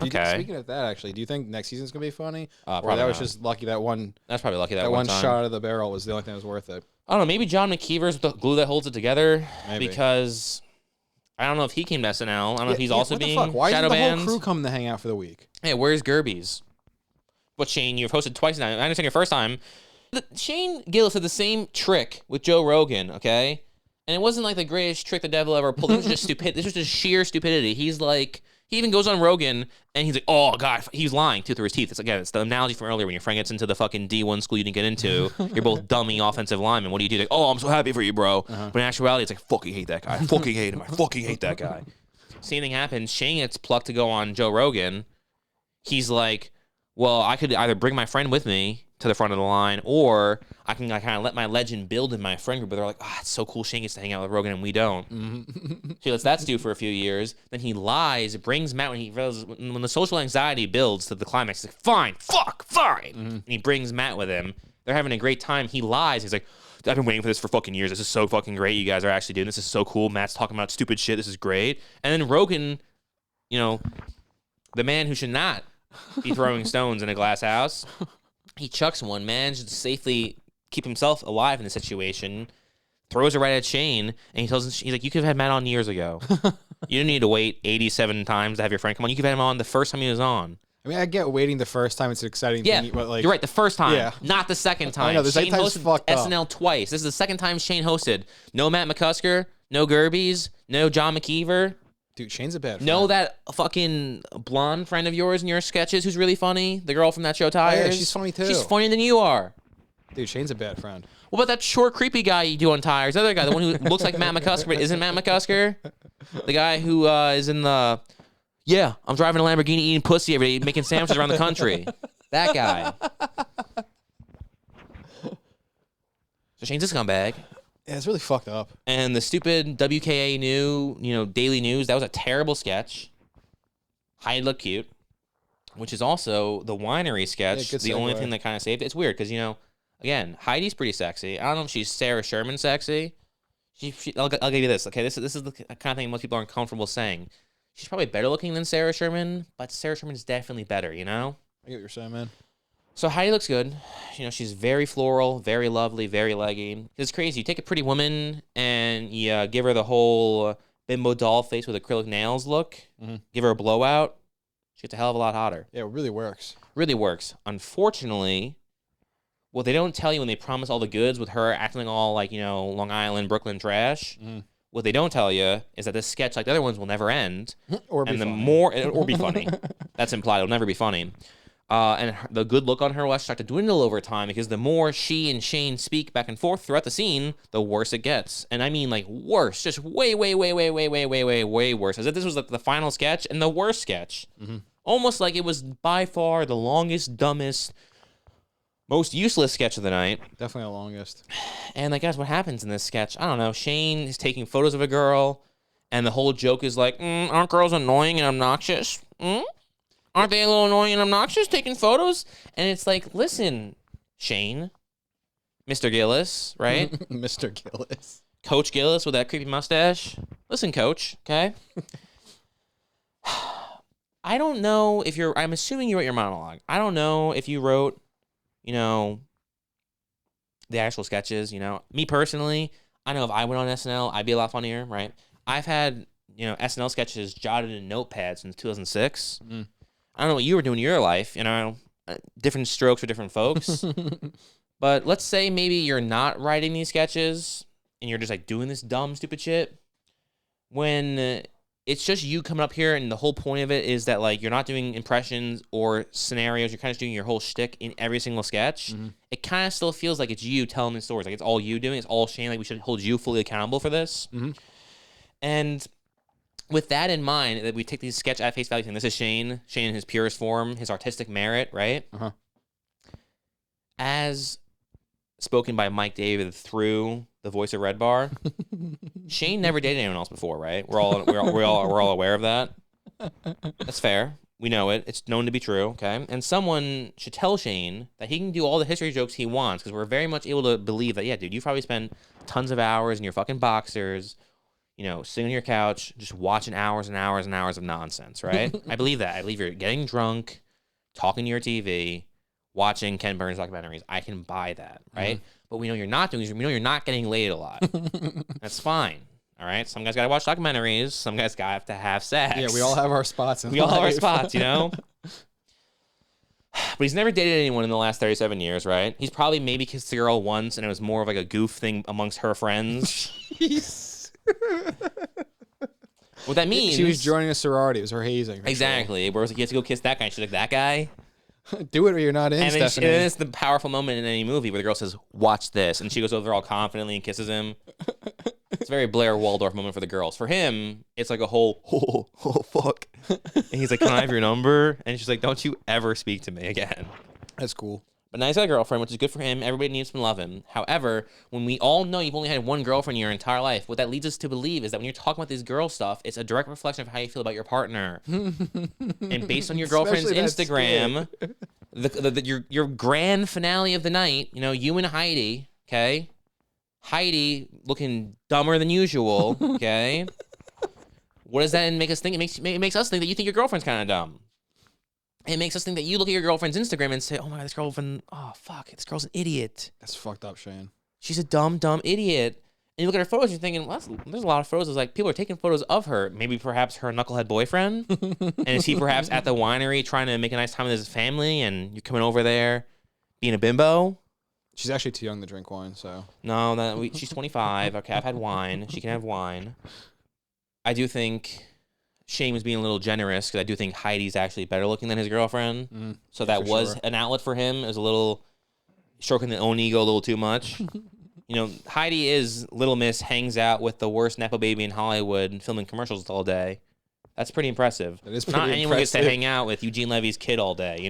[SPEAKER 4] Okay.
[SPEAKER 5] Speaking of that, actually, do you think next season's gonna be funny? Or
[SPEAKER 4] Probably
[SPEAKER 5] that was
[SPEAKER 4] not.
[SPEAKER 5] just lucky that one.
[SPEAKER 4] That's probably lucky that
[SPEAKER 5] one
[SPEAKER 4] time.
[SPEAKER 5] shot of the barrel was the only thing that was worth it.
[SPEAKER 4] I don't know. Maybe John McKeever's the glue that holds it together.
[SPEAKER 5] Maybe.
[SPEAKER 4] Because I don't know if he came to SNL. I don't know if he's also
[SPEAKER 5] what the
[SPEAKER 4] being
[SPEAKER 5] fuck? Why
[SPEAKER 4] shadow
[SPEAKER 5] isn't the
[SPEAKER 4] banned.
[SPEAKER 5] whole crew coming to hang out for the week?
[SPEAKER 4] Hey, where's Gerby's? But Shane, you've hosted twice now. I understand your first time. Shane Gillis had the same trick with Joe Rogan, okay? And it wasn't like the greatest trick the devil ever pulled. It was just stupid. This was just sheer stupidity. He's like, he even goes on Rogan and he's like, oh God, he's lying through his teeth. It's the analogy from earlier when your friend gets into the fucking D1 school you didn't get into. You're both dummy offensive linemen. What do you do? Like, oh, I'm so happy for you, bro. But in actuality, it's like, fucking hate that guy. I fucking hate him. I fucking hate that guy. Same thing happens. Shane gets plucked to go on Joe Rogan. He's like, well, I could either bring my friend with me to the front of the line, or I can kind of let my legend build in my friend group. But they're like, it's so cool Shane gets to hang out with Rogan and we don't. So he lets that stew for a few years. Then he lies, brings Matt when the social anxiety builds to the climax. He's like, fine. And he brings Matt with him. They're having a great time. He lies. He's like, I've been waiting for this for fucking years. This is so fucking great. You guys are actually doing this. This is so cool. Matt's talking about stupid shit. This is great. And then Rogan, the man who should not be throwing stones in a glass house, he chucks one, managed to safely keep himself alive in the situation, throws it right at Shane, and he's like, you could have had Matt on years ago. You didn't need to wait 87 times to have your friend come on. You could have had him on the first time he was on.
[SPEAKER 5] I mean, I get waiting the first time. It's an exciting thing. But like,
[SPEAKER 4] you're right. The first time,
[SPEAKER 5] Yeah.
[SPEAKER 4] not the second time.
[SPEAKER 5] I know, the second
[SPEAKER 4] Shane
[SPEAKER 5] time's
[SPEAKER 4] hosted
[SPEAKER 5] fucked up.
[SPEAKER 4] SNL twice. This is the second time Shane hosted. No Matt McCusker, no Gerby's, no John McKeever.
[SPEAKER 5] dude, Shane's a bad friend.
[SPEAKER 4] Know that fucking blonde friend of yours in your sketches who's really funny? The girl from that show Tires?
[SPEAKER 5] yeah, she's funny too.
[SPEAKER 4] She's funnier than you are.
[SPEAKER 5] Dude, Shane's a bad friend.
[SPEAKER 4] What about that short, creepy guy you do on Tires? The other guy, the one who looks like Matt McCusker but isn't Matt McCusker? The guy who is in the... Yeah, I'm driving a Lamborghini eating pussy every day, making sandwiches around the country. That guy. So Shane's a scumbag.
[SPEAKER 5] Yeah, it's really fucked up.
[SPEAKER 4] And the stupid WKA Daily News, that was a terrible sketch. Heidi looked cute, which is also the winery sketch,
[SPEAKER 5] good
[SPEAKER 4] the only
[SPEAKER 5] segue.
[SPEAKER 4] thing that kind of saved it. It's weird because, again, Heidi's pretty sexy. I don't know if she's Sarah Sherman sexy. I'll give you this, okay? This is the kind of thing most people aren't comfortable saying. She's probably better looking than Sarah Sherman, but Sarah Sherman's definitely better,
[SPEAKER 5] I get what you're saying, man.
[SPEAKER 4] So Heidi looks good. She's very floral, very lovely, very leggy. It's crazy. You take a pretty woman and you give her the whole bimbo doll face with acrylic nails look, give her a blowout, she gets a hell of a lot hotter.
[SPEAKER 5] Yeah, it really works.
[SPEAKER 4] Really works. Unfortunately, what they don't tell you when they promise all the goods with her acting all like, Long Island, Brooklyn trash, what they don't tell you is that this sketch, like the other ones, will never end.
[SPEAKER 5] Or be
[SPEAKER 4] and the
[SPEAKER 5] funny.
[SPEAKER 4] or be funny. That's implied. It'll never be funny. And the good look on her will start to dwindle over time because the more she and Shane speak back and forth throughout the scene, the worse it gets. And I mean like worse, just way, way, way, way, way, way, way, way, way worse. As if this was like the final sketch and the worst sketch. Almost like it was by far the longest, dumbest, Most useless sketch of the night.
[SPEAKER 5] Definitely the longest.
[SPEAKER 4] And I guess what happens in this sketch, I don't know. Shane is taking photos of a girl, and the whole joke is like, aren't girls annoying and obnoxious? Aren't they a little annoying and obnoxious taking photos? And it's like, listen, Shane, Mr. Gillis, right?
[SPEAKER 5] Mr. Gillis.
[SPEAKER 4] Coach Gillis with that creepy mustache. Listen, Coach, okay? I don't know if I'm assuming you wrote your monologue. I don't know if you wrote, the actual sketches, Me personally, I know if I went on SNL, I'd be a lot funnier, right? I've had, SNL sketches jotted in notepads since 2006. I don't know what you were doing in your life, different strokes for different folks. But let's say maybe you're not writing these sketches and you're just like doing this dumb, stupid shit. When it's just you coming up here and the whole point of it is that like you're not doing impressions or scenarios. You're kind of doing your whole shtick in every single sketch. It kind of still feels like it's you telling the stories. Like it's all you doing. It's all Shane. Like we should hold you fully accountable for this. And with that in mind, that we take these sketch at face value, saying this is Shane in his purest form, his artistic merit, right? As spoken by Mike David through the voice of Red Bar, Shane never dated anyone else before, right? We're all aware of that. That's fair. We know it. It's known to be true, okay? And someone should tell Shane that he can do all the history jokes he wants because we're very much able to believe that, yeah, dude, you've probably spent tons of hours in your fucking boxers, sitting on your couch, just watching hours and hours and hours of nonsense, right? I believe that. I believe you're getting drunk, talking to your TV, watching Ken Burns documentaries. I can buy that, right? But we know you're not doing this. We know you're not getting laid a lot. That's fine, all right? Some guys got to watch documentaries. Some guys got to have sex.
[SPEAKER 5] Yeah, we all have our spots in
[SPEAKER 4] We all have our spots, But he's never dated anyone in the last 37 years, right? He's probably maybe kissed a girl once, and it was more of like a goof thing amongst her friends. What that means...
[SPEAKER 5] She was joining a sorority. It was her hazing.
[SPEAKER 4] Exactly. Whereas he gets to go kiss that guy. She's like, that guy?
[SPEAKER 5] Do it or you're not in,
[SPEAKER 4] and then
[SPEAKER 5] Stephanie.
[SPEAKER 4] And then it's the powerful moment in any movie where the girl says, watch this. And she goes over all confidently and kisses him. It's a very Blair Waldorf moment for the girls. For him, it's like a whole, oh, fuck. And he's like, can I have your number? And she's like, don't you ever speak to me again.
[SPEAKER 5] That's cool.
[SPEAKER 4] But now he's got a girlfriend, which is good for him. Everybody needs to love him. However, when we all know you've only had one girlfriend in your entire life, what that leads us to believe is that when you're talking about this girl stuff, it's a direct reflection of how you feel about your partner. And based on your girlfriend's Instagram, your grand finale of the night, you and Heidi, okay? Heidi looking dumber than usual, okay? What does that make us think? It makes us think that you think your girlfriend's kind of dumb. It makes us think that you look at your girlfriend's Instagram and say, oh my God, this girlfriend, oh fuck, this girl's an idiot.
[SPEAKER 5] That's fucked up, Shane. She's
[SPEAKER 4] a dumb idiot. And you look at her photos, you're thinking, well, there's a lot of photos. It's like people are taking photos of her. Maybe perhaps her knucklehead boyfriend. And is he perhaps at the winery trying to make a nice time with his family and you're coming over there being a bimbo?
[SPEAKER 5] She's actually too young to drink wine, so.
[SPEAKER 4] No, she's 25. Okay, I've had wine. She can have wine. I do think Shane was being a little generous because I do think Heidi's actually better looking than his girlfriend. So that was an outlet for him. It was a little stroking the own ego a little too much. Heidi is Little Miss, hangs out with the worst Nepo baby in Hollywood, filming commercials all day. That's pretty impressive.
[SPEAKER 5] That is pretty
[SPEAKER 4] Not anyone gets to hang out with Eugene Levy's kid all day,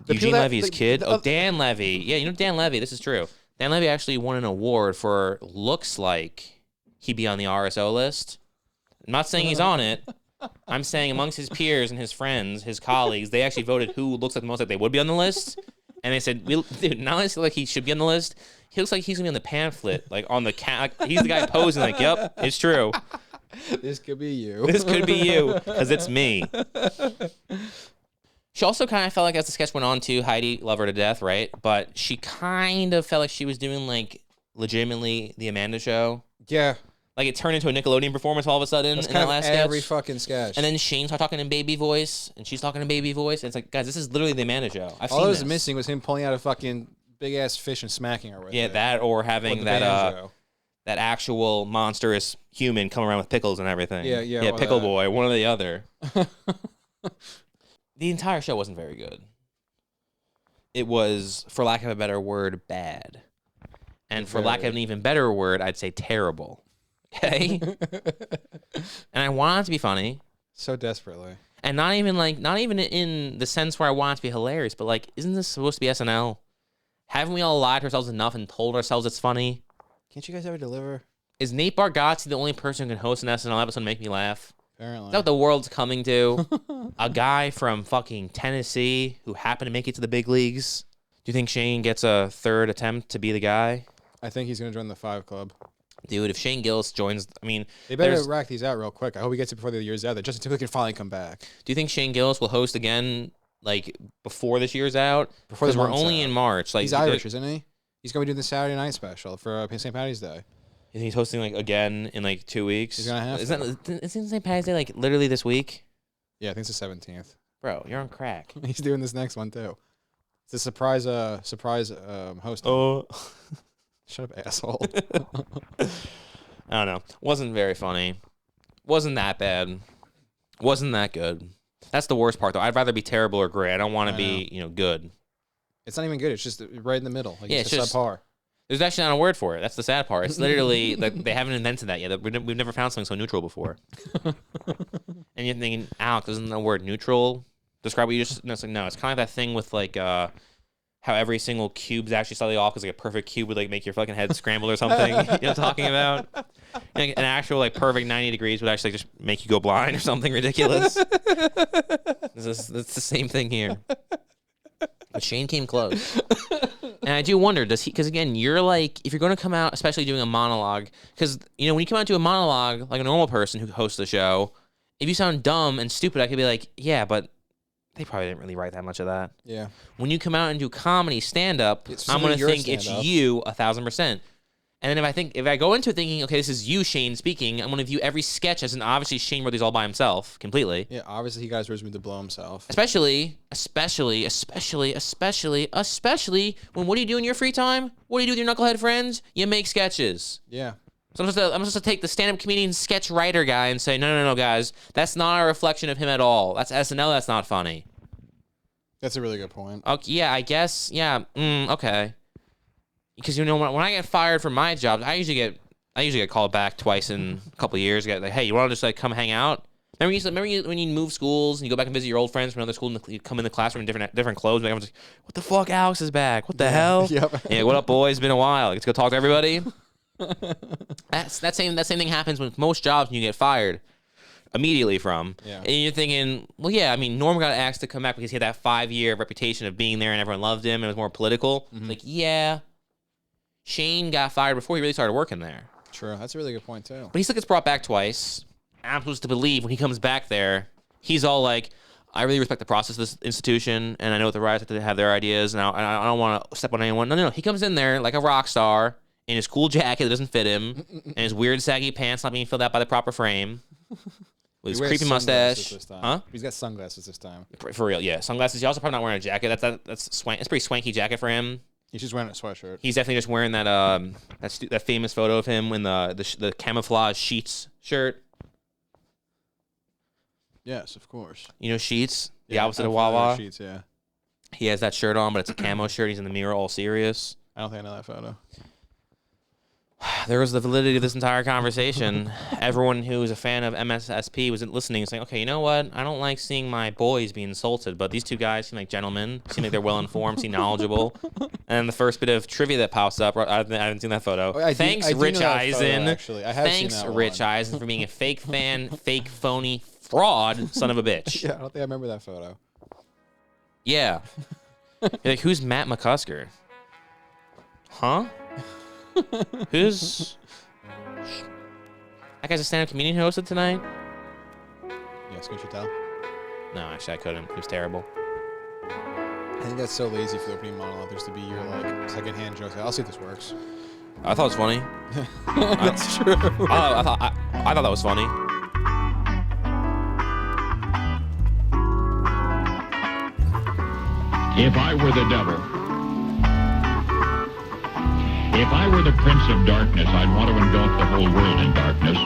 [SPEAKER 4] Eugene Levy's kid? Dan Levy. Yeah, Dan Levy. This is true. Dan Levy actually won an award for looks like he'd be on the RSO list. I'm not saying he's on it. I'm saying amongst his peers and his friends, his colleagues, they actually voted who looks like the most like they would be on the list. And they said, dude, not only does he look like he should be on the list, he looks like he's going to be on the pamphlet, like on the he's the guy posing like, yep, it's true.
[SPEAKER 5] This could be you.
[SPEAKER 4] This could be you, because it's me. She also kind of felt like as the sketch went on too, Heidi, love her to death, right? But she kind of felt like she was doing like legitimately the Amanda Show.
[SPEAKER 5] Yeah.
[SPEAKER 4] Like it turned into a Nickelodeon performance all of a sudden in that last sketch.
[SPEAKER 5] Every fucking sketch.
[SPEAKER 4] And then Shane started talking in baby voice, and she's talking in baby voice. And it's like, guys, this is literally the Amanda Show.
[SPEAKER 5] All I was missing was him pulling out a fucking big ass fish and smacking her with it.
[SPEAKER 4] Yeah, that or having that actual monstrous human come around with pickles and everything. Yeah, Pickle Boy, one or the other. The entire show wasn't very good. It was, for lack of a better word, bad. And for lack of an even better word, I'd say terrible. Okay? And I wanted it to be funny.
[SPEAKER 5] So desperately.
[SPEAKER 4] And not even in the sense where I want it to be hilarious, but like, isn't this supposed to be SNL? Haven't we all lied to ourselves enough and told ourselves it's funny?
[SPEAKER 5] Can't you guys ever deliver?
[SPEAKER 4] Is Nate Bargatze the only person who can host an SNL episode and make me laugh?
[SPEAKER 5] Apparently.
[SPEAKER 4] Is that what the world's coming to? A guy from fucking Tennessee who happened to make it to the big leagues. Do you think Shane gets a third attempt to be the guy?
[SPEAKER 5] I think he's going to join the 5 Club.
[SPEAKER 4] Dude, if Shane Gillis joins, I mean...
[SPEAKER 5] They better rack these out real quick. I hope he gets it before the year's out. That Justin Timberlake can finally come back.
[SPEAKER 4] Do you think Shane Gillis will host again, like, before this year's out?
[SPEAKER 5] Before the
[SPEAKER 4] Because we're
[SPEAKER 5] month's
[SPEAKER 4] only
[SPEAKER 5] out.
[SPEAKER 4] in March. Like,
[SPEAKER 5] He's Irish, isn't he? He's going to be doing the Saturday night special for St. Patty's Day.
[SPEAKER 4] You think he's hosting, like, again in, like, 2 weeks?
[SPEAKER 5] He's going to have
[SPEAKER 4] Isn't St. Patty's Day, like, literally this week?
[SPEAKER 5] Yeah, I think it's the 17th.
[SPEAKER 4] Bro, you're on crack.
[SPEAKER 5] He's doing this next one, too. It's a surprise host.
[SPEAKER 4] Oh.
[SPEAKER 5] Shut up, asshole.
[SPEAKER 4] I don't know. Wasn't very funny. Wasn't that bad. Wasn't that good. That's the worst part, though. I'd rather be terrible or great. I don't want to be, good.
[SPEAKER 5] It's not even good. It's just right in the middle. Like,
[SPEAKER 4] Yeah,
[SPEAKER 5] it's
[SPEAKER 4] it's just
[SPEAKER 5] subpar.
[SPEAKER 4] There's actually not a word for it. That's the sad part. It's literally, like, they haven't invented that yet. We've never found something so neutral before. And you're thinking, Alex, isn't the word neutral describe what you just... No, it's like, no. It's kind of that thing with, like, how every single cube's actually slightly off because, like, a perfect cube would, like, make your fucking head scramble or something. You know what I'm talking about? Like, an actual, like, perfect 90 degrees would actually just make you go blind or something ridiculous. It's the same thing here. But Shane came close. And I do wonder, does he, because again, you're like, if you're going to come out, especially doing a monologue, because, when you come out to a monologue, like a normal person who hosts the show, if you sound dumb and stupid, I could be like, yeah, but they probably didn't really write that much of that.
[SPEAKER 5] Yeah.
[SPEAKER 4] When you come out and do comedy stand-up,
[SPEAKER 5] It's
[SPEAKER 4] I'm going to
[SPEAKER 5] your
[SPEAKER 4] think it's
[SPEAKER 5] stand-up.
[SPEAKER 4] you 1,000%. And then if I go into it thinking, okay, this is you, Shane, speaking, I'm going to view every sketch as obviously Shane wrote these all by himself, completely.
[SPEAKER 5] Yeah, obviously he got his resume to blow himself.
[SPEAKER 4] Especially, when what do you do in your free time? What do you do with your knucklehead friends? You make sketches.
[SPEAKER 5] Yeah.
[SPEAKER 4] So I'm supposed to take the stand-up comedian sketch writer guy and say, no, guys, that's not a reflection of him at all. That's SNL, that's not funny.
[SPEAKER 5] That's a really good point.
[SPEAKER 4] Okay, yeah, I guess, yeah, okay. Because when I get fired from my job, I usually get called back twice in a couple of years. Get like, hey, you want to just like come hang out? Remember when you move schools and you go back and visit your old friends from another school and you come in the classroom in different clothes? And everyone's like, what the fuck? Alex is back. What the hell?
[SPEAKER 5] Yep.
[SPEAKER 4] Yeah, what up, boys? It's been a while. Let's go talk to everybody. That same thing happens with most jobs when you get fired immediately from.
[SPEAKER 5] Yeah.
[SPEAKER 4] And you're thinking, well, yeah, I mean, Norm got asked to come back because he had that 5-year reputation of being there and everyone loved him and it was more political.
[SPEAKER 5] Mm-hmm.
[SPEAKER 4] Like, yeah, Shane got fired before he really started working there.
[SPEAKER 5] True. That's a really good point, too.
[SPEAKER 4] But he still gets brought back twice. I'm supposed to believe when he comes back there, he's all like, I really respect the process of this institution, and I know the writers have to have their ideas, and I don't want to step on anyone. No. He comes in there like a rock star in his cool jacket that doesn't fit him, and his weird saggy pants not being filled out by the proper frame, with his creepy mustache. Huh?
[SPEAKER 5] He's got sunglasses this time.
[SPEAKER 4] For real, yeah. Sunglasses. He's also probably not wearing a jacket. That's swank. It's a pretty swanky jacket for him.
[SPEAKER 5] He's just wearing a sweatshirt.
[SPEAKER 4] He's definitely just wearing that famous photo of him in the camouflage Sheets shirt.
[SPEAKER 5] Yes, of course.
[SPEAKER 4] You know Sheets, the
[SPEAKER 5] Yeah,
[SPEAKER 4] opposite of
[SPEAKER 5] I'm familiar with
[SPEAKER 4] Wawa.
[SPEAKER 5] Sheets, yeah.
[SPEAKER 4] He has that shirt on, but it's a camo shirt. He's in the mirror, all serious.
[SPEAKER 5] I don't think I know that photo.
[SPEAKER 4] There was the validity of this entire conversation. Everyone who is a fan of MSSP was listening and saying, okay, you know what? I don't like seeing my boys be insulted, but these two guys seem like gentlemen, seem like they're well-informed, seem knowledgeable. And the first bit of trivia that pops up, I haven't seen that photo.
[SPEAKER 5] Oh,
[SPEAKER 4] Thanks,
[SPEAKER 5] I do
[SPEAKER 4] Rich
[SPEAKER 5] know that
[SPEAKER 4] Eisen.
[SPEAKER 5] photo, actually. I have
[SPEAKER 4] Thanks,
[SPEAKER 5] seen that
[SPEAKER 4] Rich
[SPEAKER 5] one.
[SPEAKER 4] Eisen, for being a fake fan, fake, phony, fraud, son of a bitch.
[SPEAKER 5] Yeah, I don't think I remember that photo.
[SPEAKER 4] Yeah. You're like, who's Matt McCusker? Huh? Who's... That guy's a stand-up comedian who hosted tonight?
[SPEAKER 5] Yes, could you tell?
[SPEAKER 4] No, actually, I couldn't. He was terrible.
[SPEAKER 5] I think that's so lazy for the opening monologue, just to be your, like, second-hand jokes. I'll see if this works.
[SPEAKER 4] I thought it was funny.
[SPEAKER 5] That's true.
[SPEAKER 4] I thought that was funny.
[SPEAKER 6] If I were the devil, if I were the prince of darkness, I'd want to engulf the whole world in darkness.